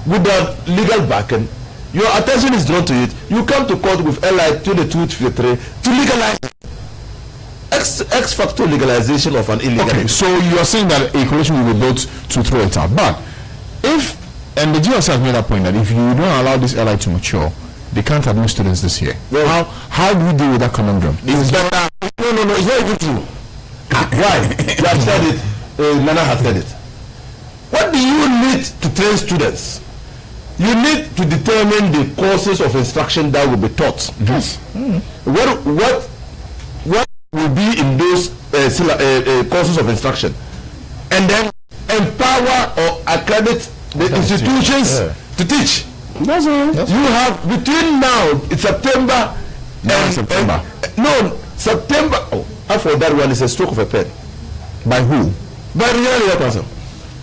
without legal backing. Your attention is drawn to it. You come to court with LI 2253 to legalize it. Ex facto legalization of an illegality. Okay, so you are saying that a coalition will be built to throw it out. But if, and the GS has made that point, that if you don't allow this LI to mature, they can't admit students this year. Well, how do we deal with that conundrum? It's better. No, it's not even true. Why? You have said it. Nana has said it. What do you need to train students? You need to determine the courses of instruction that will be taught. Yes. What will be in those courses of instruction, and then empower or accredit the institutions to teach. That's all. You have between now, it's September. September. September. Oh, after that one is a stroke of a pen. By who? By the Real Council.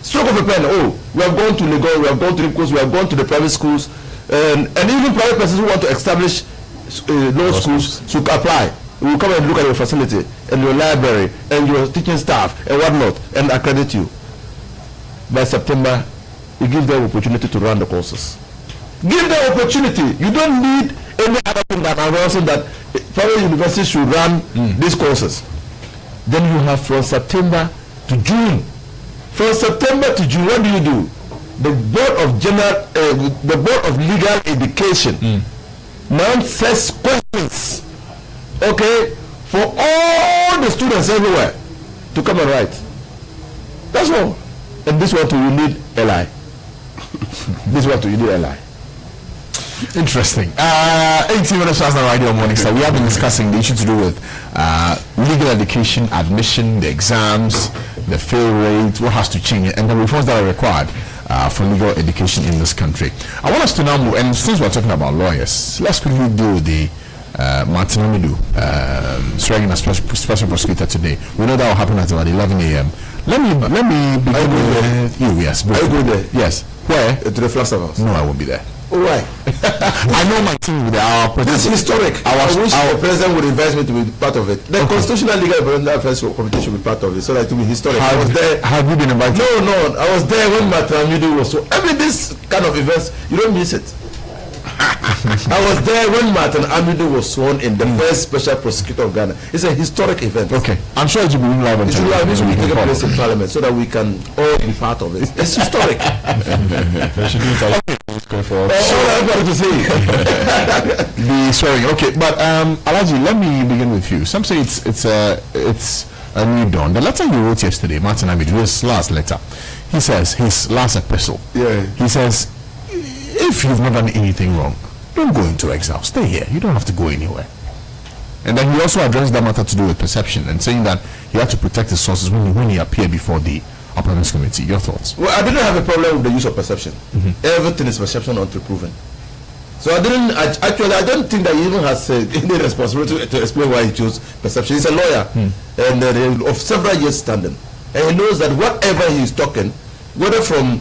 Stroke of a pen. Oh, we have gone to Lagos, we have gone to Ripcos, we have gone to the private schools, and even private persons who want to establish law schools should apply. We will come and look at your facility and your library and your teaching staff and whatnot and accredit you. By September, you give them opportunity to run the courses. Give them opportunity. You don't need any other thing than announcing that private universities should run these courses. Then you have from September to June. From September to June, what do? The Board of Legal Education now sets questions, okay, for all the students everywhere to come and write. That's all. And this one too, you need LI. This one too, you need LI. Interesting. 18 minutes past the radio morning, so we have been discussing the issue to do with legal education, admission, the exams, the fail rate, what has to change, and the reforms that are required for legal education in this country. I want us to now move, and since we're talking about lawyers, let's quickly deal with the Martin Amidu swearing as special prosecutor today. We know that will happen at about 11 a.m. Let me begin with you. Yes. Are you going there? Yes. Where? To the Flaster House. No, I won't be there. Oh, why? I know my team will be there. This is historic. I wish our president would invite me to be part of it. The Constitutional Legal Environmental Affairs Committee should be part of it, so that it will be historic. I was there. Have you been invited? No. I was there when Martin Amidu was so. I mean, this kind of events, you don't miss it. I was there when Martin Amidu was sworn in, the first special prosecutor of Ghana. It's a historic event. Okay, I'm sure it will be live on television. It will be taking place in Parliament so that we can all be part of it. It's historic. Everybody to say the swearing. Okay, but Alaji, let me begin with you. Some say it's A New Dawn. The letter he wrote yesterday, Martin Amid, his last letter, he says, his last epistle, he says, if you've not done anything wrong, don't go into exile. Stay here. You don't have to go anywhere. And then he also addressed that matter to do with perception and saying that he had to protect his sources when he appeared before the Appointments Committee. Your thoughts? Well, I didn't have a problem with the use of perception. Everything is perception until proven. So I don't think that he even has any responsibility to explain why he chose perception. He's a lawyer and of several years standing, and he knows that whatever he's talking, whether from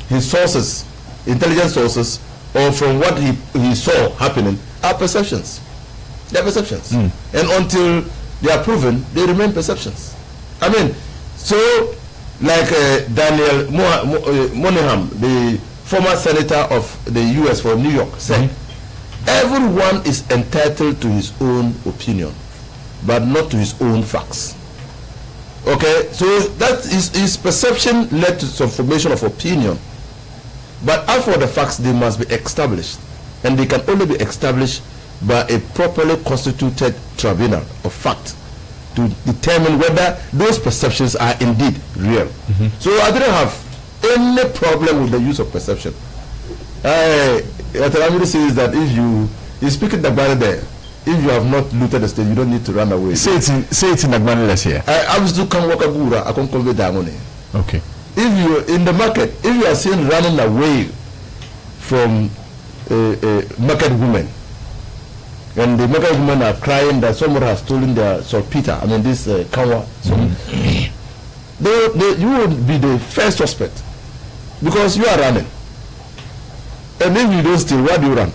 his sources, intelligence sources, or from what he saw happening, are perceptions. They are perceptions, and until they are proven, they remain perceptions. I mean, so like Daniel Moynihan, the former senator of the U.S. for New York, said, everyone is entitled to his own opinion, but not to his own facts. Okay, so that is his perception led to some formation of opinion, but as for the facts, they must be established, and they can only be established by a properly constituted tribunal of fact to determine whether those perceptions are indeed real. So I didn't have any problem with the use of perception. What I mean to say is that if you speak in Dagbani there, if you have not looted the state, you don't need to run away. Say it in Dagbani less here. I was to come work a gura, I can convey that money. Okay. If you in the market, if you are seen running away from market women, and the market women are crying that someone has stolen their saltpeter, I mean this kawa, you would be the first suspect because you are running. And if you don't steal, why do you run?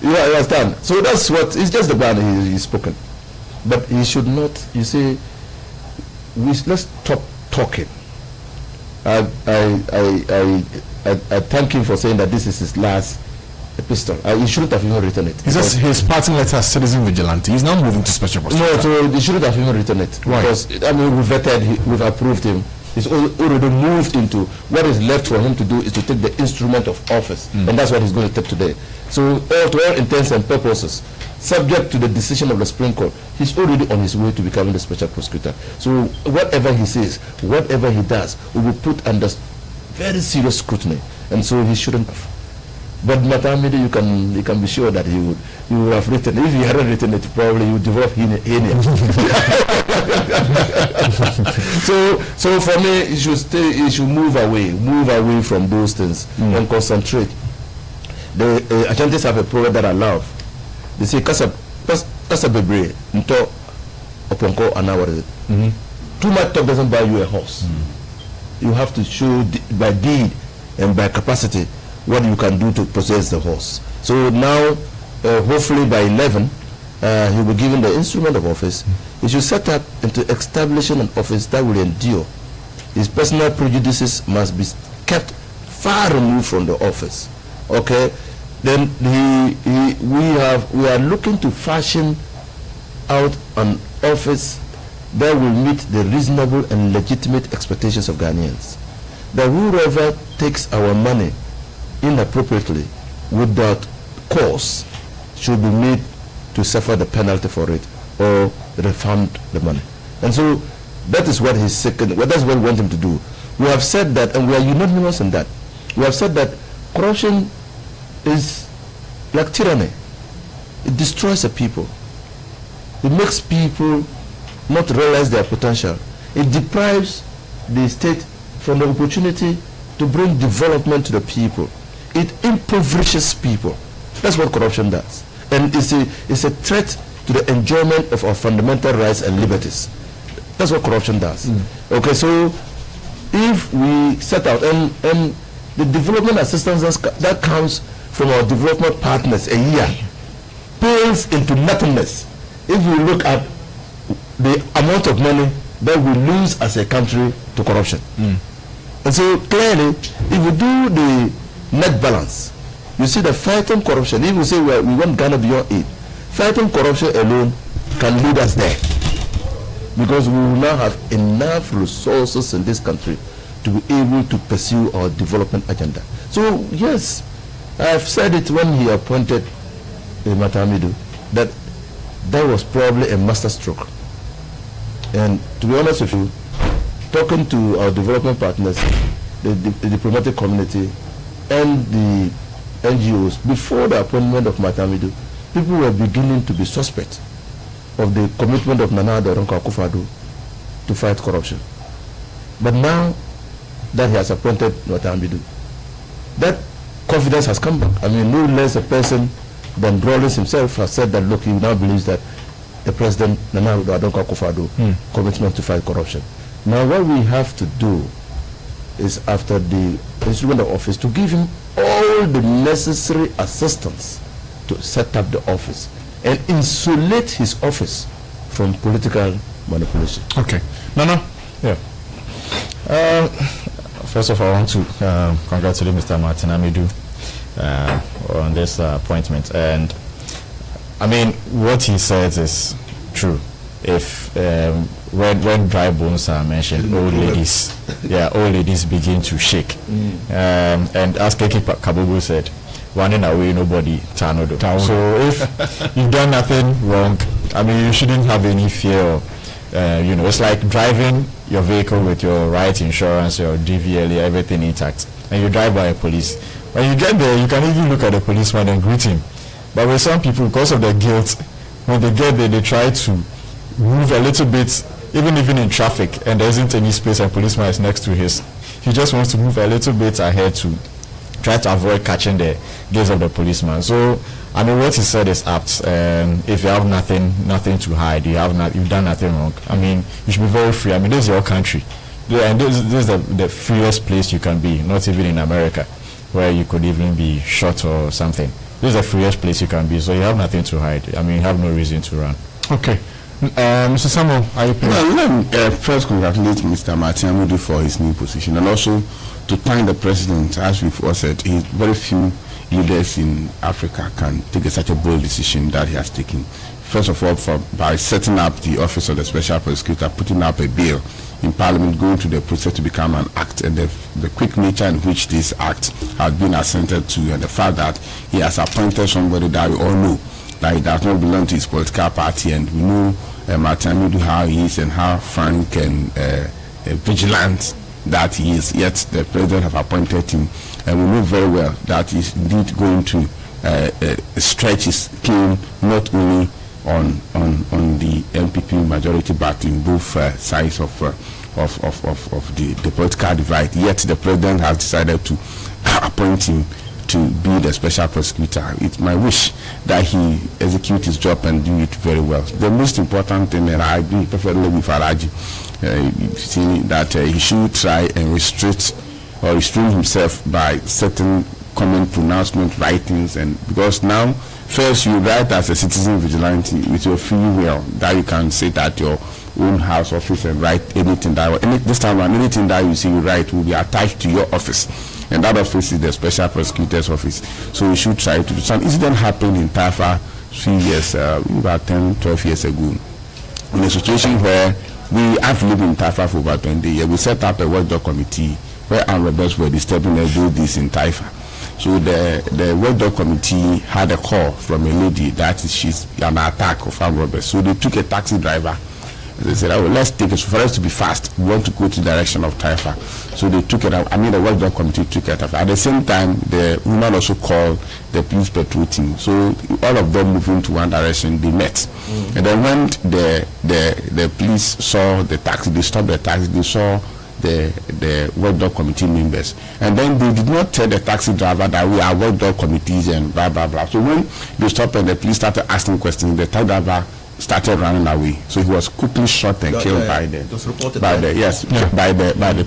You understand? So that's what, it's just the ban he's spoken. But he should not, you see, let's stop talking. I thank him for saying that this is his last epistle. He shouldn't have even written it. He says his parting letter as citizen vigilante. He's now moving to special prosecutor. No, so he shouldn't have even written it. Why? Because, I mean, we've vetted, we've approved him. He's already moved into what is left for him to do is to take the instrument of office, and that's what he's going to take today. So to all intents and purposes, subject to the decision of the Supreme Court, he's already on his way to becoming the special prosecutor. So whatever he says, whatever he does, will be put under very serious scrutiny, and so he shouldn't have. But Matamide, you can be sure that he would have written. If he hadn't written it, probably he would develop hernia. So for me, he should move away from those things and concentrate. The Ashantis have a proverb that I love. They say, "Kasa bebre nto oponko ana what is it? Too much talk doesn't buy you a horse. You have to show by deed and by capacity what you can do to possess the horse." So now, hopefully by 11, he will be given the instrument of office. He should set up into establishing an office that will endure. His personal prejudices must be kept far removed from the office. Okay, then we are looking to fashion out an office that will meet the reasonable and legitimate expectations of Ghanaians. That whoever takes our money inappropriately without cause should be made to suffer the penalty for it or refund the money. And so that is what he's seeking. Well, that's what we want him to do. We have said that, and we are unanimous in that. We have said that corruption is like tyranny. It destroys the people. It makes people not realize their potential. It deprives the state from the opportunity to bring development to the people. It impoverishes people. That's what corruption does. And it's a threat to the enjoyment of our fundamental rights and liberties. That's what corruption does. Okay, so if we set out, and the development assistance that comes from our development partners a year pales into nothingness if we look at the amount of money that we lose as a country to corruption. And so clearly, if we do the net balance, you see that fighting corruption, if we say we want Ghana beyond aid, fighting corruption alone can lead us there. Because we will now have enough resources in this country to be able to pursue our development agenda. So yes, I've said it when he appointed Matamidu, that was probably a masterstroke. And to be honest with you, talking to our development partners, the diplomatic community, and the NGOs, before the appointment of Matamidu, people were beginning to be suspect of the commitment of Nana Addo Dankwa Akufo-Addo to fight corruption. But now that he has appointed Matamidu, that confidence has come back. I mean, no less a person than Rawlings himself has said that, look, he now believes that the president, Nana Addo Dankwa Akufo-Addo, commitment to fight corruption. Now, what we have to do is, after the instrument of office, to give him all the necessary assistance to set up the office and insulate his office from political manipulation. Okay. Nana? Yeah. First of all, I want to congratulate Mr. Martin Amidu on this appointment. And I mean, what he says is true. If when dry bones are mentioned, old ladies begin to shake. And as Keke Kabogo said, running away, nobody tanodo. So if you've done nothing wrong, I mean, you shouldn't have any fear of, it's like driving your vehicle with your right insurance, your DVLA, everything intact, and you drive by a police. When you get there, you can even look at the policeman and greet him. But with some people, because of their guilt, when they get there, they try to move a little bit, even in traffic, and there isn't any space and policeman is next to his. He just wants to move a little bit ahead to try to avoid catching the gaze of the policeman. So, I mean, what he said is apt. If you have nothing to hide, you've done nothing wrong. I mean, you should be very free. I mean, this is your country, and this is the freest place you can be. Not even in America, where you could even be shot or something. This is the freest place you can be. So you have nothing to hide. I mean, you have no reason to run. Okay. Mr. Samuel, are you Well, let me first congratulate Mr. Martin Amidu for his new position, and also to thank the president. As we've all said, very few leaders in Africa can take such a bold decision that he has taken. First of all, by setting up the office of the special prosecutor, putting up a bill in Parliament, going through the process to become an act, and the quick nature in which this act has been assented to, and the fact that he has appointed somebody that we all know that he does not belong to his political party, and we know Martin Amidu, how he is and how frank and vigilant that he is, yet the president have appointed him, and we know very well that he is indeed going to stretch his claim not only on the MPP majority but in both sides of the political divide. Yet the president has decided to appoint him to be the special prosecutor. It's my wish that he execute his job and do it very well. The most important thing, and I agree perfectly with Alaji, that he should try and restrain himself by certain comment, pronouncement, writings, and because now, first you write as a citizen vigilante with your free will that you can sit at your own house office and write anything this time around, anything that you see you write will be attached to your office, and that office is the special prosecutor's office. So you should try to do. Some incident happened in Taifa 3 years, about 10-12 years ago, in a situation where I've lived in Taifa for about 20 years. We set up a watchdog committee where armed rebels were disturbing and do this in Taifa. So the watchdog committee had a call from a lady that she's an attack of armed robbers. So they took a taxi driver. They said, oh, let's take it. So for us to be fast, we want to go to the direction of Taifa. So they took it out. I mean, the watchdog committee took it out. At the same time, the woman also called the police patrol team. So all of them moving to one direction, they met. And then when the police saw the taxi, they stopped the taxi, they saw the watchdog committee members, and then they did not tell the taxi driver that we are watchdog committees and blah blah blah. So when they stopped and the police started asking questions, the taxi driver started running away. So he was quickly shot and killed by the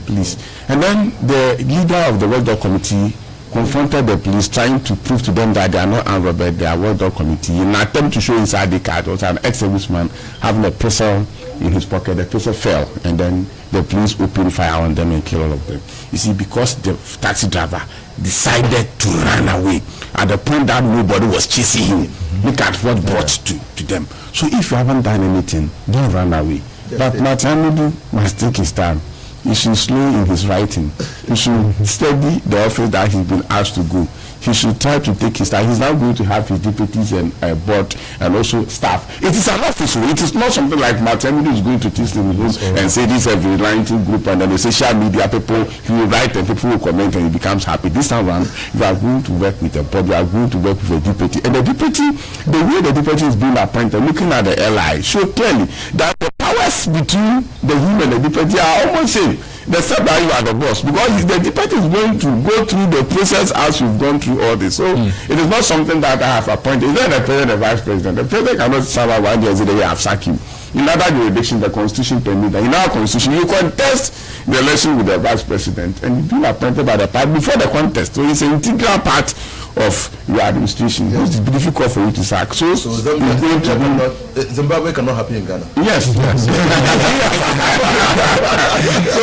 police. And then the leader of the watchdog committee confronted the police, trying to prove to them that they are not armed robbers, they are watchdog committee. In an attempt to show his ID card, was an ex-serviceman having a pistol in his pocket. The pistol fell, and then the police opened fire on them and killed all of them. You see, because the taxi driver decided to run away at the point that nobody was chasing him. Look at what brought to them. So if you haven't done anything, don't run away. But Martin Amidu must take his time. He should slow in his writing. He should study the office that he's been asked to go. he should try to take his time. He's now going to have his deputies and board and also staff. It is an office. It is not something like Martin is going to teach them and say this every writing group and then the social media people, he will write and people will comment and he becomes happy. This time around, you are going to work with a board, you are going to work with a deputy. And the deputy, the way the deputy is being appointed, looking at the LI, show clearly that the powers between him and the deputy are almost same. Except that you are the boss, because the deputy is going to go through the process as you've gone through all this. So it is not something that I have appointed. It's not the president, the vice president. The president cannot serve 1 year and say they have sacked you. In other jurisdictions, the constitution permits that. In our constitution, you contest the election with the vice president and you've been appointed by the party before the contest. So it's an integral part of your administration. It's difficult for you to sack. So Zimbabwe cannot happen in Ghana. Yes. So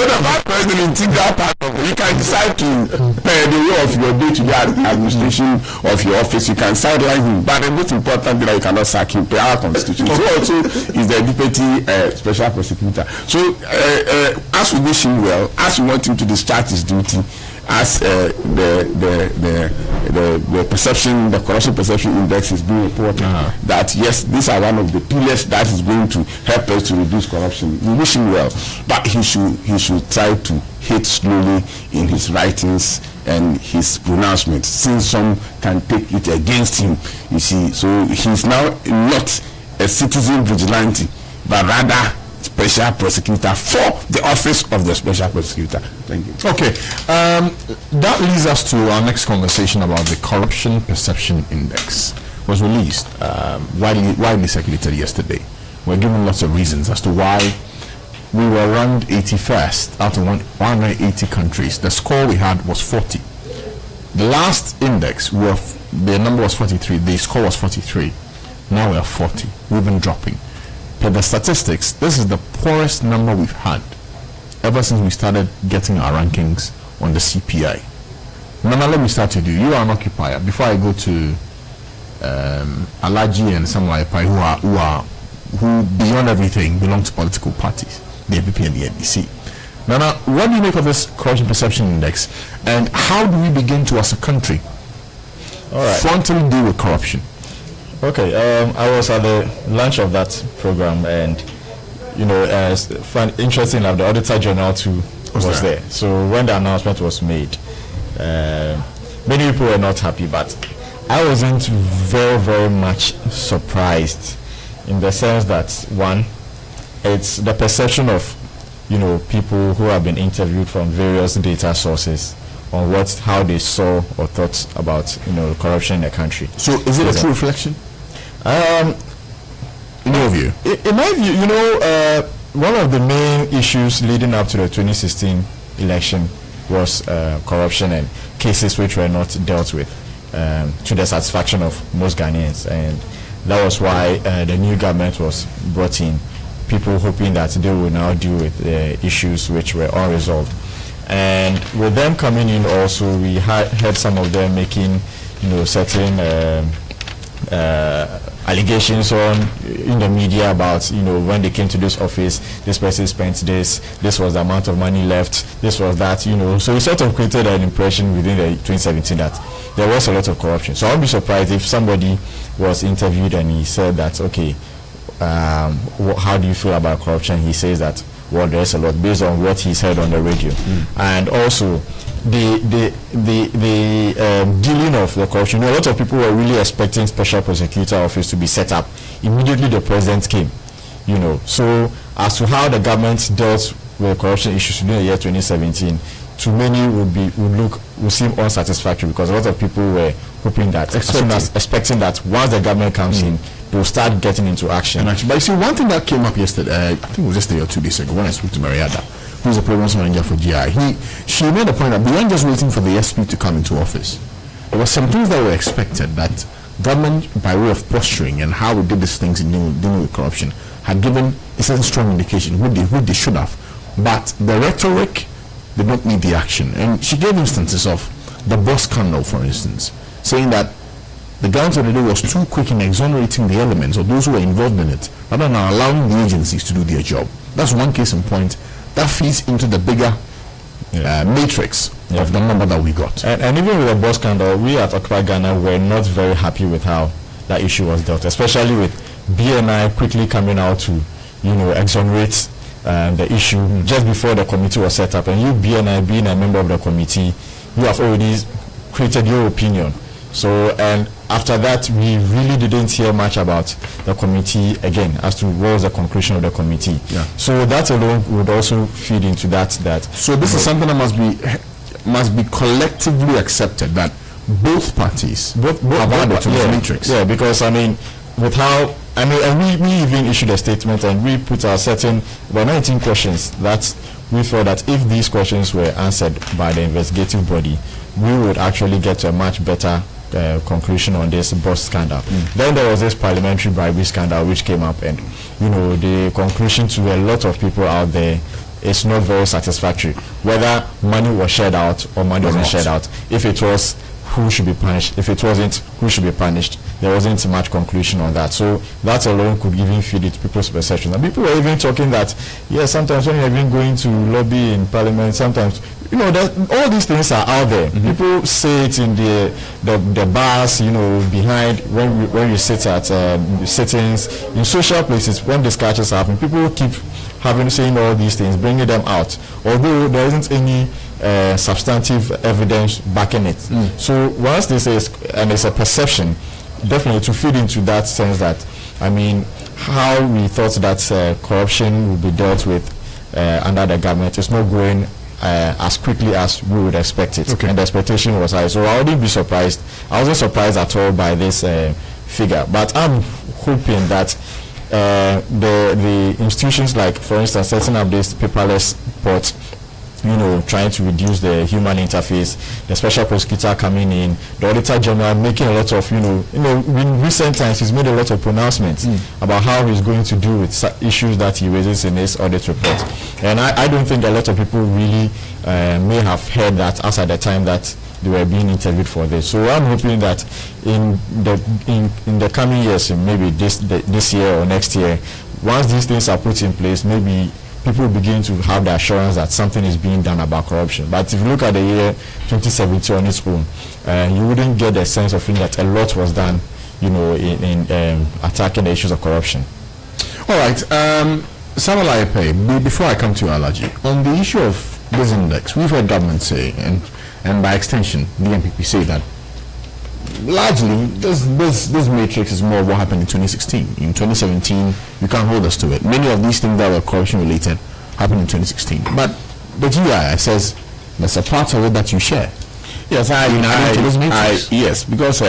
the vice president is integral part of it. You can decide to pay the way of your day-to-day administration of your office. You can sideline him, but the most important thing that you cannot sack him. Per our constitution. So also is the deputy special prosecutor. So as we wish him well, as we want him to discharge his duty, as the perception, the corruption perception index is being reported, that yes, these are one of the pillars that is going to help us to reduce corruption. We wish him well, but he should try to hit slowly in his writings and his pronouncements, since some can take it against him. You see, so he's now not a citizen vigilante, but rather special prosecutor for the office of the special prosecutor. Thank you. Okay, that leads us to our next conversation about the corruption perception index. It was released, widely circulated yesterday. We're given lots of reasons as to why we were ranked 81st out of 180 countries. The score we had was 40. The last index, the number was 43. The score was 43. Now we are 40. We've been dropping. Per the statistics, this is the poorest number we've had ever since we started getting our rankings on the CPI. Nana, let me start with you. You are an occupier. Before I go to Alaji and some like who beyond everything belong to political parties, the APP and the NDC. Nana, what do you make of this corruption perception index, and how do we begin to, as a country, frontally deal with corruption? Okay, I was at the launch of that program, and interesting enough, the Auditor General too was there. So when the announcement was made, many people were not happy, but I wasn't very, very much surprised, in the sense that, one, it's the perception of people who have been interviewed from various data sources on how they saw or thought about corruption in the country. So is it a true reflection? In your view? In my view, one of the main issues leading up to the 2016 election was corruption and cases which were not dealt with to the satisfaction of most Ghanaians, and that was why the new government was brought in, people hoping that they will now deal with issues which were unresolved. And with them coming in also, we heard some of them making certain allegations in the media about when they came to this office, this person spent this was the amount of money left, this was that, so it sort of created an impression within the 2017 that there was a lot of corruption. So I won't be surprised if somebody was interviewed and he said that, okay, how do you feel about corruption? He says that, well, there's a lot, based on what he's heard on the radio. And also the dealing of the corruption. A lot of people were really expecting special prosecutor office to be set up. Immediately the president came, So as to how the government dealt with corruption issues in the year 2017, to many would seem unsatisfactory, because a lot of people were hoping that, expecting that once the government comes in, they'll start getting into action. But you see, one thing that came up yesterday, I think it was yesterday or 2 days ago, when I spoke to Mariada, who's the programs manager for GI, she made a point that beyond just waiting for the SP to come into office, there were some things that were expected that government, by way of posturing and how we did these things in dealing with corruption, had given a certain strong indication what they should have. But the rhetoric did not meet the action. And she gave instances of the boss scandal, for instance, saying that the government of the day was too quick in exonerating the elements or those who were involved in it, rather than allowing the agencies to do their job. That's one case in point. That feeds into the bigger matrix of the number that we got. And even with the bus scandal, we at Occupy Ghana were not very happy with how that issue was dealt, especially with BNI quickly coming out to, exonerate the issue just before the committee was set up. And you, BNI, being a member of the committee, you have already created your opinion. So, and after that, we really didn't hear much about the committee again as to what was the conclusion of the committee. Yeah. So that alone would also feed into that. So this is something that must be collectively accepted, that both parties have added to this matrix. Yeah, because with how and we even issued a statement and we put our about 19 questions that we felt that if these questions were answered by the investigative body, we would actually get to a much better conclusion on this bus scandal. Then there was this parliamentary bribery scandal which came up, and the conclusion to a lot of people out there is not very satisfactory, whether money was shared out or money wasn't shared out. If it was, who should be punished? If it wasn't, who should be punished? There wasn't much conclusion on that. So that alone could even feed into people's perception. And people were even talking that, sometimes when you're even going to lobby in parliament, sometimes, all these things are out there. People say it in the bars, behind, when you sit at sittings, in social places, when discussions happen, people keep saying all these things, bringing them out, although there isn't any substantive evidence backing it. So once this is, and it's a perception, definitely to feed into that sense that, how we thought that corruption would be dealt with under the government is not going as quickly as we would expect it. Okay. And the expectation was high. So I wouldn't be surprised. I wasn't surprised at all by this figure. But I'm hoping that the institutions, like, for instance, setting up this paperless port, trying to reduce the human interface, the special prosecutor coming in, the auditor general making a lot of, in recent times he's made a lot of pronouncements about how he's going to deal with issues that he raises in his audit report. And I don't think a lot of people really may have heard that as at the time that they were being interviewed for this. So I'm hoping that in the coming years, maybe this year or next year, once these things are put in place, maybe people begin to have the assurance that something is being done about corruption. But if you look at the year 2017 on its own, you wouldn't get the sense of feeling that a lot was done, in attacking the issues of corruption. All right, Samuel Ayepe, before I come to you, Alaji, on the issue of this index, we've heard government say, and by extension, the NPP say that largely this matrix is more of what happened in 2016. In 2017, you can't hold us to it. Many of these things that were corruption related happened in 2016. But the GI says there's a part of it that you share. Yes, yes, because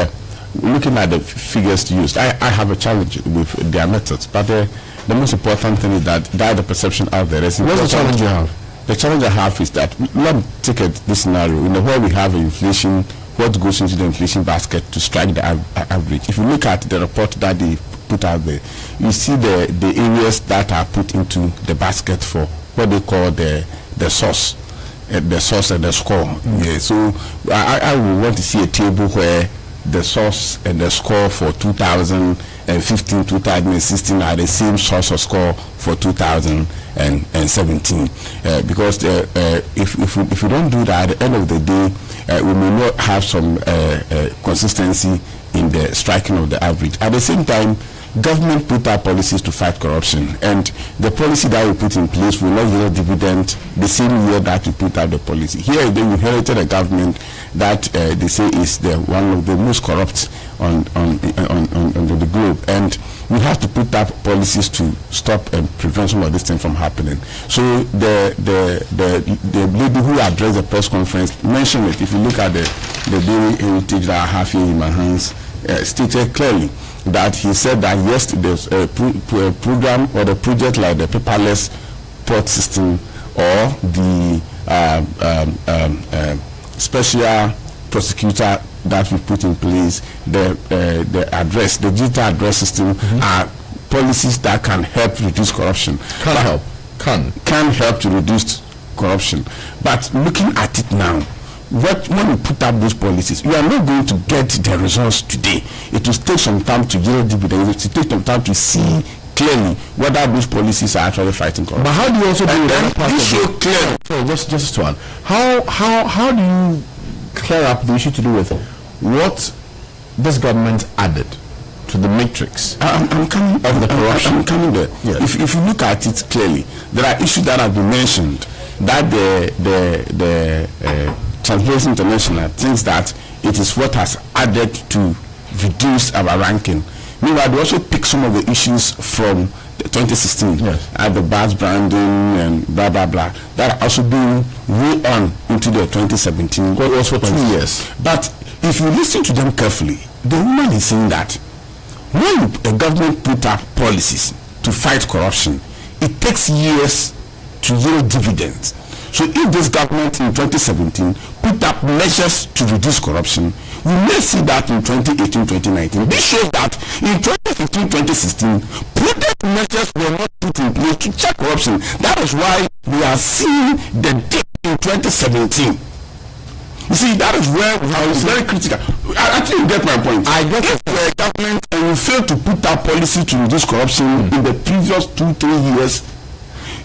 looking at the figures used, I have a challenge with their methods. But the most important thing is that the perception out there is. What's the challenge you have? The challenge I have is that, let me take this scenario, where we have inflation, what goes into the inflation basket to strike the average. If you look at the report that they put out there, you see the areas that are put into the basket for what they call the source and the score. Yeah, so I would want to see a table where the source and the score for 2015, 2016 are the same source or score for 2017. Because if we don't do that, at the end of the day, we may not have some consistency in the striking of the average. At the same time, government put out policies to fight corruption, and the policy that we put in place will not yield dividend the same year that we put out the policy. Here they inherited a government that they say is one of the most corrupt on the globe, and we have to put up policies to stop and prevent some of this thing from happening. So the lady who addressed the press conference mentioned it. If you look at the daily heritage that I have here in my hands, stated clearly that he said that yes, there's a program or the project like the paperless port system or the special prosecutor that we put in place, the digital address system are policies that can help reduce corruption. Can help to reduce corruption. But looking at it now, when we put up those policies, you are not going to get the results today. It will take some time to yield dividends. It will take some time to see clearly whether those policies are actually fighting corruption. But how do you also do that part of show it? clear? So just to add, how do you clear up the issue to do with what this government added to the matrix I'm coming of the corruption? I'm coming there. Yes. If you look at it clearly, there are issues that have been mentioned that the Transparency International thinks that it is what has added to reduce our ranking. Meanwhile, they also pick some of the issues from 2016, the bus branding and blah blah blah, that are also being rolled on into the 2017. Well, it was for 2 years. But if you listen to them carefully, the woman is saying that when a government put up policies to fight corruption, it takes years to yield dividends. So if this government in 2017 put up measures to reduce corruption, we may see that in 2018-2019. This shows that in 2015-2016, prudent measures were not put in place to check corruption. That is why we are seeing the dip in 2017. You see, that is where it's very critical. I think you get my point. I get it. If the government and you fail to put up policy to reduce corruption in the previous 2-3 years,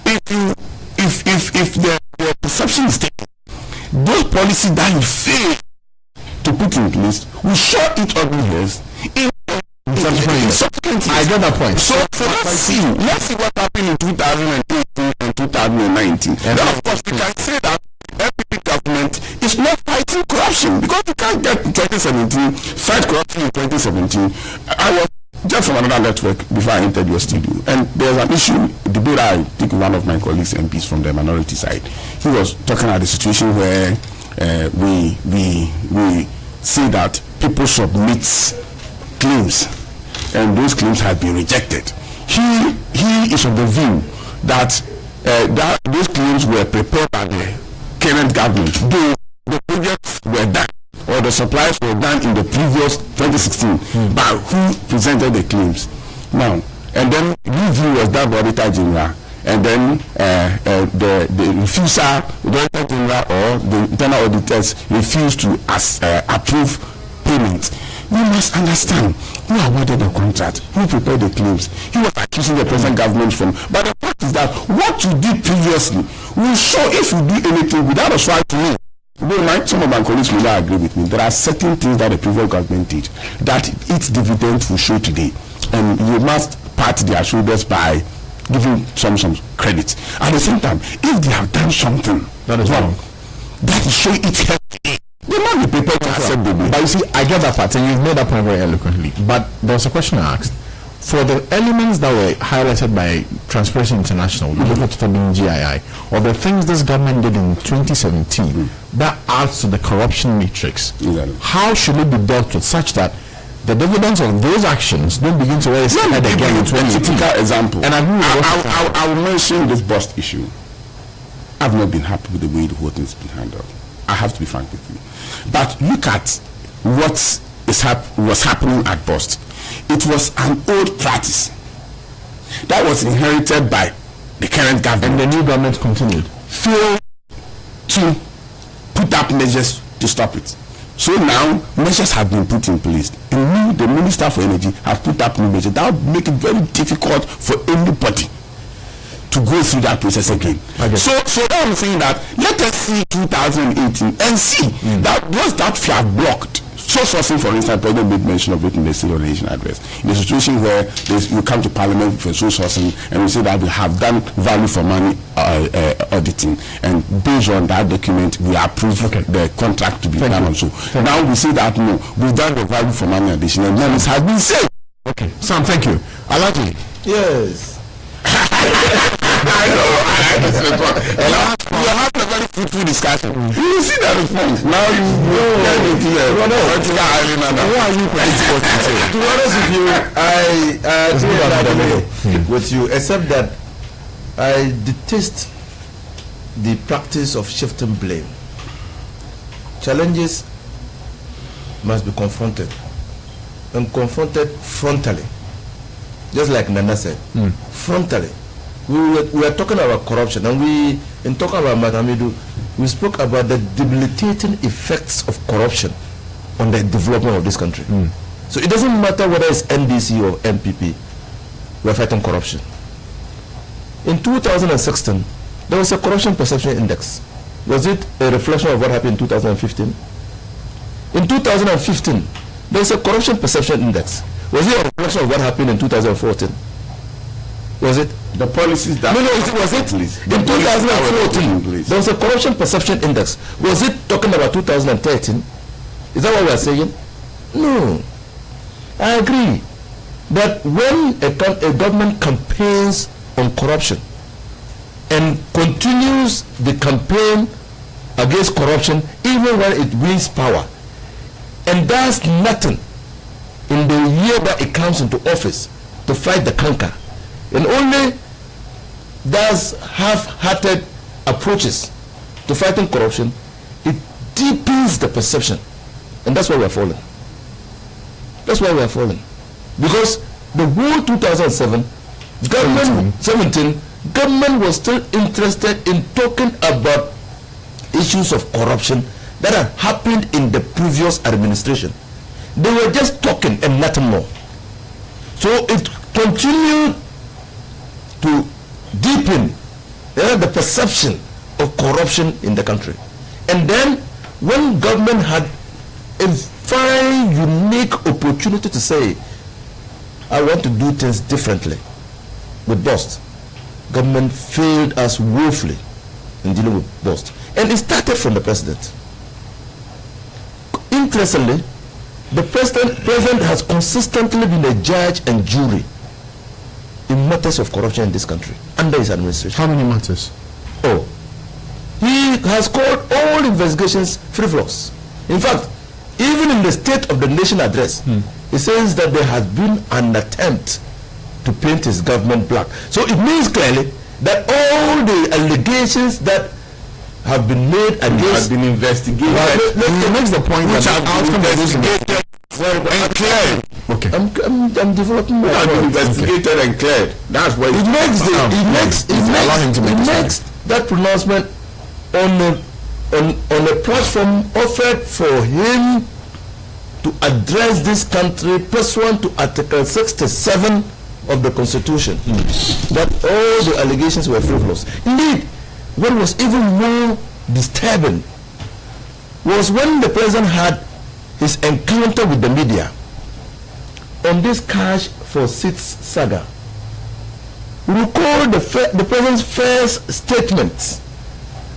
if the perception is taken, those policies that you fail to put in place will show each other years in subsequent years. I get that point. So let's see what happened in 2018 and 2019. And then of course we can say that every government is not fighting corruption, because you can't get in 2017 fight corruption in 2017. I was just from another network before I entered your studio, and there's an issue, debate I think one of my colleagues MPs from the minority side. He was talking about the situation where we see that people submit claims and those claims have been rejected. He is of the view that that those claims were prepared by the current government, though the projects were done or the supplies were done in the previous 2016 by who presented the claims. Now, and then review was done by Auditor General, and then the refusal, the Auditor General or the internal auditors refused to approve payments. We must understand who awarded the contract, who prepared the claims. He was accusing the present government from. But the fact is that what you did previously will show if you do anything without a try to me. Some of my colleagues will not agree with me. There are certain things that the previous government did that its dividends will show today, and you must pat their shoulders by giving some credit. At the same time, if they have done something that is wrong, that is showing it helped. They might be prepared to accept the bill. But you see, I get that part, and you've made that point very eloquently. But there was a question I asked. For the elements that were highlighted by Transparency International, GII, or the things this government did in 2017 that adds to the corruption matrix, how should it be dealt with such that the dividends of those actions don't begin to raise head again in 2018? Example. And I will mention this bust issue. I've not been happy with the way the whole thing has been handled. I have to be frank with you. But look at what was happening at Bust. It was an old practice that was inherited by the current government. And the new government continued. Failed to put up measures to stop it. So now measures have been put in place. And the Minister for Energy has put up new measures that will make it very difficult for anybody to go through that process again. So I'm saying that let us see 2018 and see that was that we have blocked. So sourcing, for instance, President made mention of it in the State of the Nation address. In a situation where you come to Parliament for source sourcing, and we say that we have done value for money auditing, and based on that document, we approve the contract to be done also. Now we say that no, we've done the value for money addition, and then it has been saved. Okay, Sam, thank you. Alhaji. Yes. I know. We are having a very fruitful discussion. You see that response. Now you get into the vertical island. Who are you political to say? To be honest with you, I agree with you, except that I detest the practice of shifting blame. Challenges must be confronted, and confronted frontally. Just like Nana said, frontally. We were talking about corruption, and in talking about Matamidu, we spoke about the debilitating effects of corruption on the development of this country. So it doesn't matter whether it's NDC or MPP. we're fighting corruption. In 2016, there was a corruption perception index. Was it a reflection of what happened in 2015? In 2015, there was a corruption perception index. Was it a reflection of what happened in 2014? Was it? The policies that... No, was it? In 2014, there was a corruption perception index. Was it talking about 2013? Is that what we are saying? No. I agree that when a government campaigns on corruption and continues the campaign against corruption even when it wins power and does nothing in the year that it comes into office to fight the canker and only does half-hearted approaches to fighting corruption, it deepens the perception, and that's why we are falling. That's why we are falling, because the whole 2007 government was still interested in talking about issues of corruption that had happened in the previous administration. They were just talking and nothing more. So it continued to deepen the perception of corruption in the country. And then when government had a very unique opportunity to say, I want to do things differently with bust, government failed us woefully in dealing with bust. And it started from the president. Interestingly, the president has consistently been a judge and jury in matters of corruption in this country under his administration. How many matters? Oh, he has called all investigations frivolous. In fact, even in the State of the Nation address, he says that there has been an attempt to paint his government black. So it means clearly that all the allegations that have been made against have been investigated. He makes the point which that have been investigated and cleared. Okay. I'm developing my Have been point. investigated and cleared. That's why It makes that pronouncement on a platform offered for him to address this country pursuant to Article 67 of the Constitution, that all the allegations were frivolous. Indeed, what was even more disturbing was when the president had his encounter with the media on this cash for seats saga. Recall the president's first statement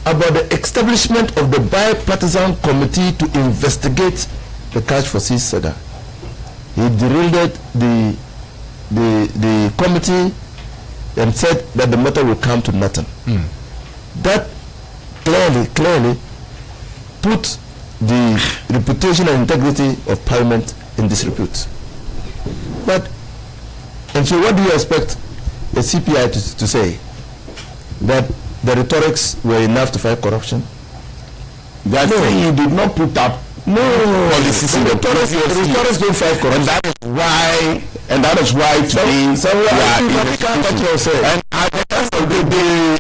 about the establishment of the bipartisan committee to investigate the cash for seats saga. He derailed the committee and said that the matter will come to nothing. That clearly put the reputation and integrity of Parliament in disrepute. And so what do you expect the CPI to say? That the rhetorics were enough to fight corruption? They are saying you did not put up policies in the rhetorics don't fight corruption. And that is why today and at the end of the day,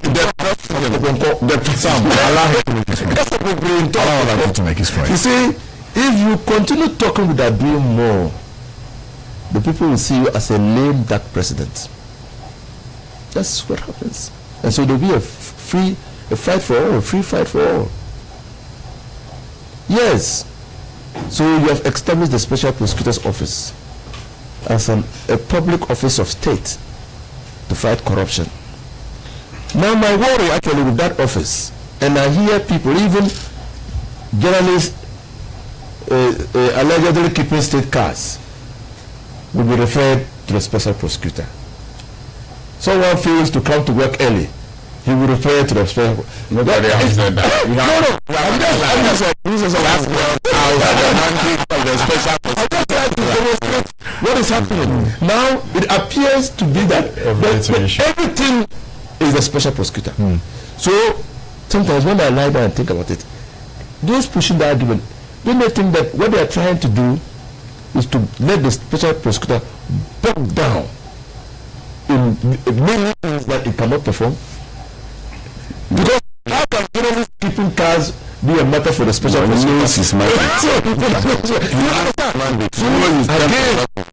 to make his point. You see, if you continue talking without doing more, the people will see you as a lame duck president. That's what happens. And so there will be a free fight for all, a free fight for all. Yes. So you have established the Special Prosecutor's Office as a public office of state to fight corruption. Now my worry actually with that office, and I hear people, even journalists allegedly keeping state cars, will be referred to the special prosecutor. Someone fails to come to work early, he will refer to the special. Nobody has said that. What is happening now? It appears to be that everything is the special prosecutor. So sometimes when I lie down and think about it, those pushing the argument, they may think that what they are trying to do is to let the special prosecutor bog down in many things that it cannot perform. Because how can journalists keeping cars be a matter for the special prosecutor?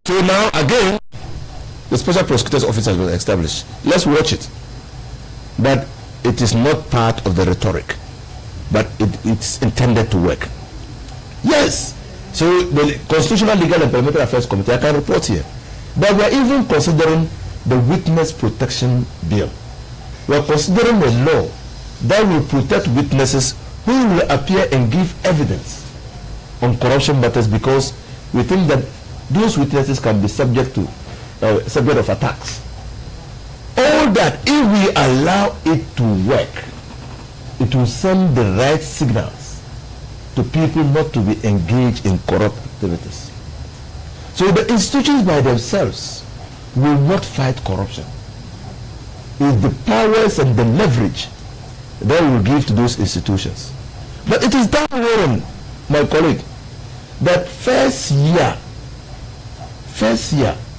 So now again, The special prosecutor's office has been established. Let's watch it. But it is not part of the rhetoric, but it's intended to work. Yes. So the Constitutional, Legal and Parliamentary Affairs Committee, I can report here that we are even considering the Witness Protection Bill. We are considering a law that will protect witnesses who will appear and give evidence on corruption matters, because we think that those witnesses can be subject of attacks. All that, if we allow it to work, it will send the right signals to people not to be engaged in corrupt activities. So the institutions by themselves will not fight corruption. It's the powers and the leverage that will give to those institutions. But it is that way, my colleague, that first year,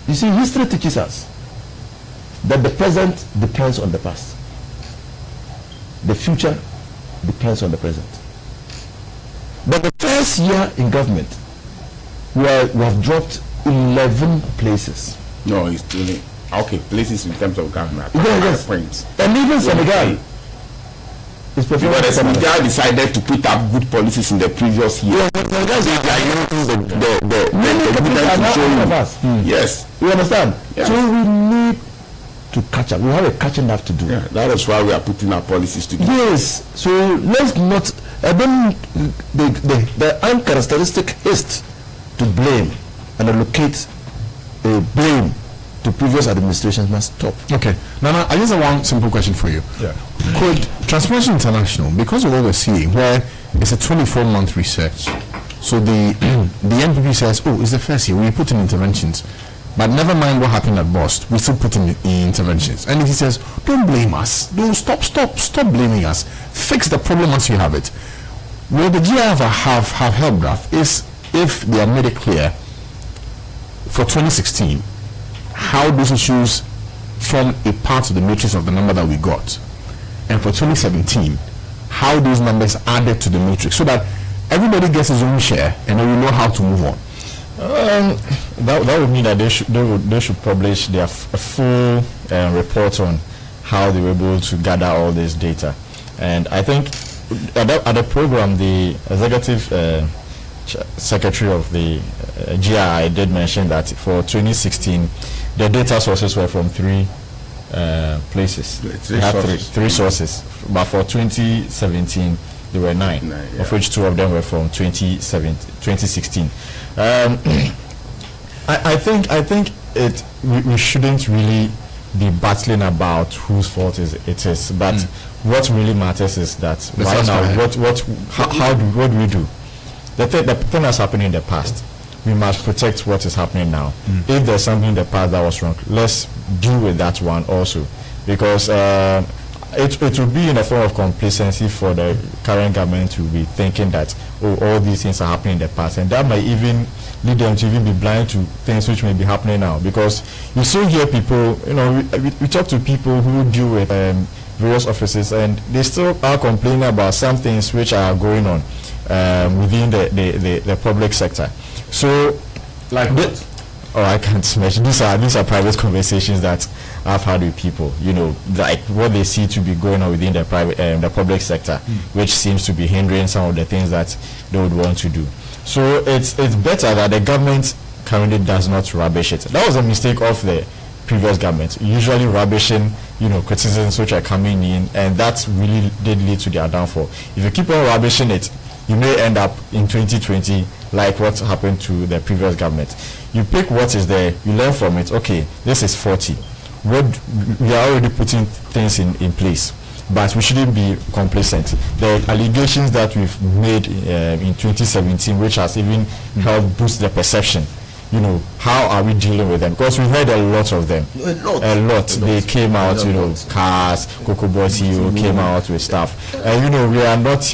you see, history teaches us that the present depends on the past. The future depends on the present. But the first year in government, we have dropped 11 places. No, it's only okay. Places in terms of government. Yes. Points. And even Senegal is performing. Because Senegal decided to put up good policies in the previous year. Yeah, many people are now ahead of us. Yes. You understand? Yeah. So we need to catch up. We have a catching up to do. Yeah, that is why we are putting our policies together. Yes. So let's not. The uncharacteristic haste to blame and allocate blame to previous administrations must stop. Okay. Nana, I just have one simple question for you. Yeah. Could Transparency International, because of what we're seeing, where it's a 24-month research, so the NPP says, oh, it's the first year, we put in interventions, but never mind what happened at Bost, we still put in interventions. And he says, don't blame us. Don't stop blaming us. Fix the problem once you have it. Will the GIF have helped that is if they are made it clear for 2016 how those issues form a part of the matrix of the number that we got, and for 2017 how those numbers added to the matrix, so that everybody gets his own share and then we know how to move on. That would mean that they should publish their full report on how they were able to gather all this data. And I think at the program, the executive secretary of the GII did mention that for 2016 the data sources were from three places. Three sources, but for 2017 there were nine, of which two of them were from 2016. I think we shouldn't really be battling about whose fault it is, but what really matters is that right now, what do we do? The thing that's happening in the past, we must protect what is happening now. If there's something in the past that was wrong, let's deal with that one also, because it would be in a form of complacency for the current government to be thinking that, oh, all these things are happening in the past, and that might even lead them to even be blind to things which may be happening now. Because you still hear people, we talk to people who deal with various offices, and they still are complaining about some things which are going on within the public sector. So, like what? Oh, I can't mention. These are private conversations that I've had with people. Like what they see to be going on within the public sector, which seems to be hindering some of the things that they would want to do. So it's better that the government currently does not rubbish it. That was a mistake of the previous government, usually rubbishing criticisms which are coming in, and that really did lead to their downfall. If you keep on rubbishing it, you may end up in 2020 like what happened to the previous government. You pick what is there, you learn from it. Okay, this is 40. We are already putting things in place, but we shouldn't be complacent. The allegations that we've made in 2017, which has even helped boost the perception, how are we dealing with them? Because we heard a lot of them. A lot. They came out, cars, Cocoa Boy CEO came out with stuff. And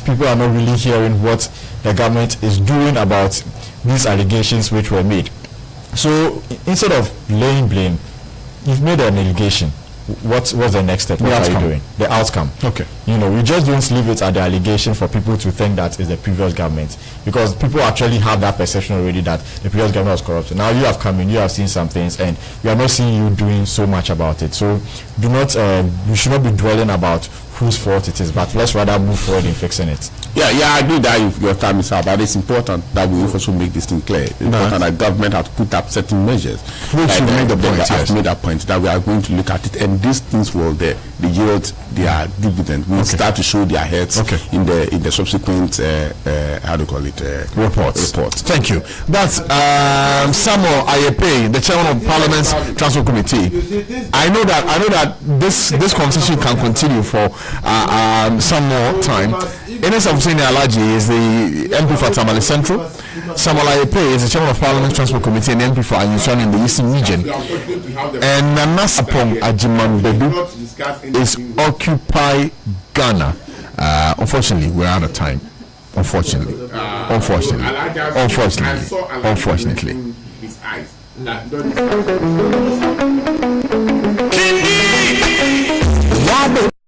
people are not really hearing what the government is doing about these allegations which were made. So instead of laying blame, you've made an allegation. what's the next step? What are you doing? The outcome. Okay. You know, we just don't leave it at the allegation for people to think that is the previous government, because people actually have that perception already that the previous government was corrupt. Now you have come in, you have seen some things, and we are not seeing you doing so much about it. So do not, we should not be dwelling about whose fault it is, but let's rather move forward in fixing it. Yeah, I agree that your time is up, but it's important that we also make this thing clear. It's important that government has put up certain measures. Which you made the point, I've made a point that we are going to look at it, and these things will the yield their dividend will start to show their heads in the subsequent how do you call it reports. Thank you. That's Samuel Ayepe, the chairman of Parliament's Transport Committee. I know that this conversation can continue for some more time. Ines Hussein Alaji is the MP for Tamale Central. Samuel Ayepe is the chairman of Parliament's Transport Committee and MP for Anyusan in the Eastern Region. And Nana Sapong Ajimambedu is Occupy Ghana. Unfortunately, we're out of time. Unfortunately.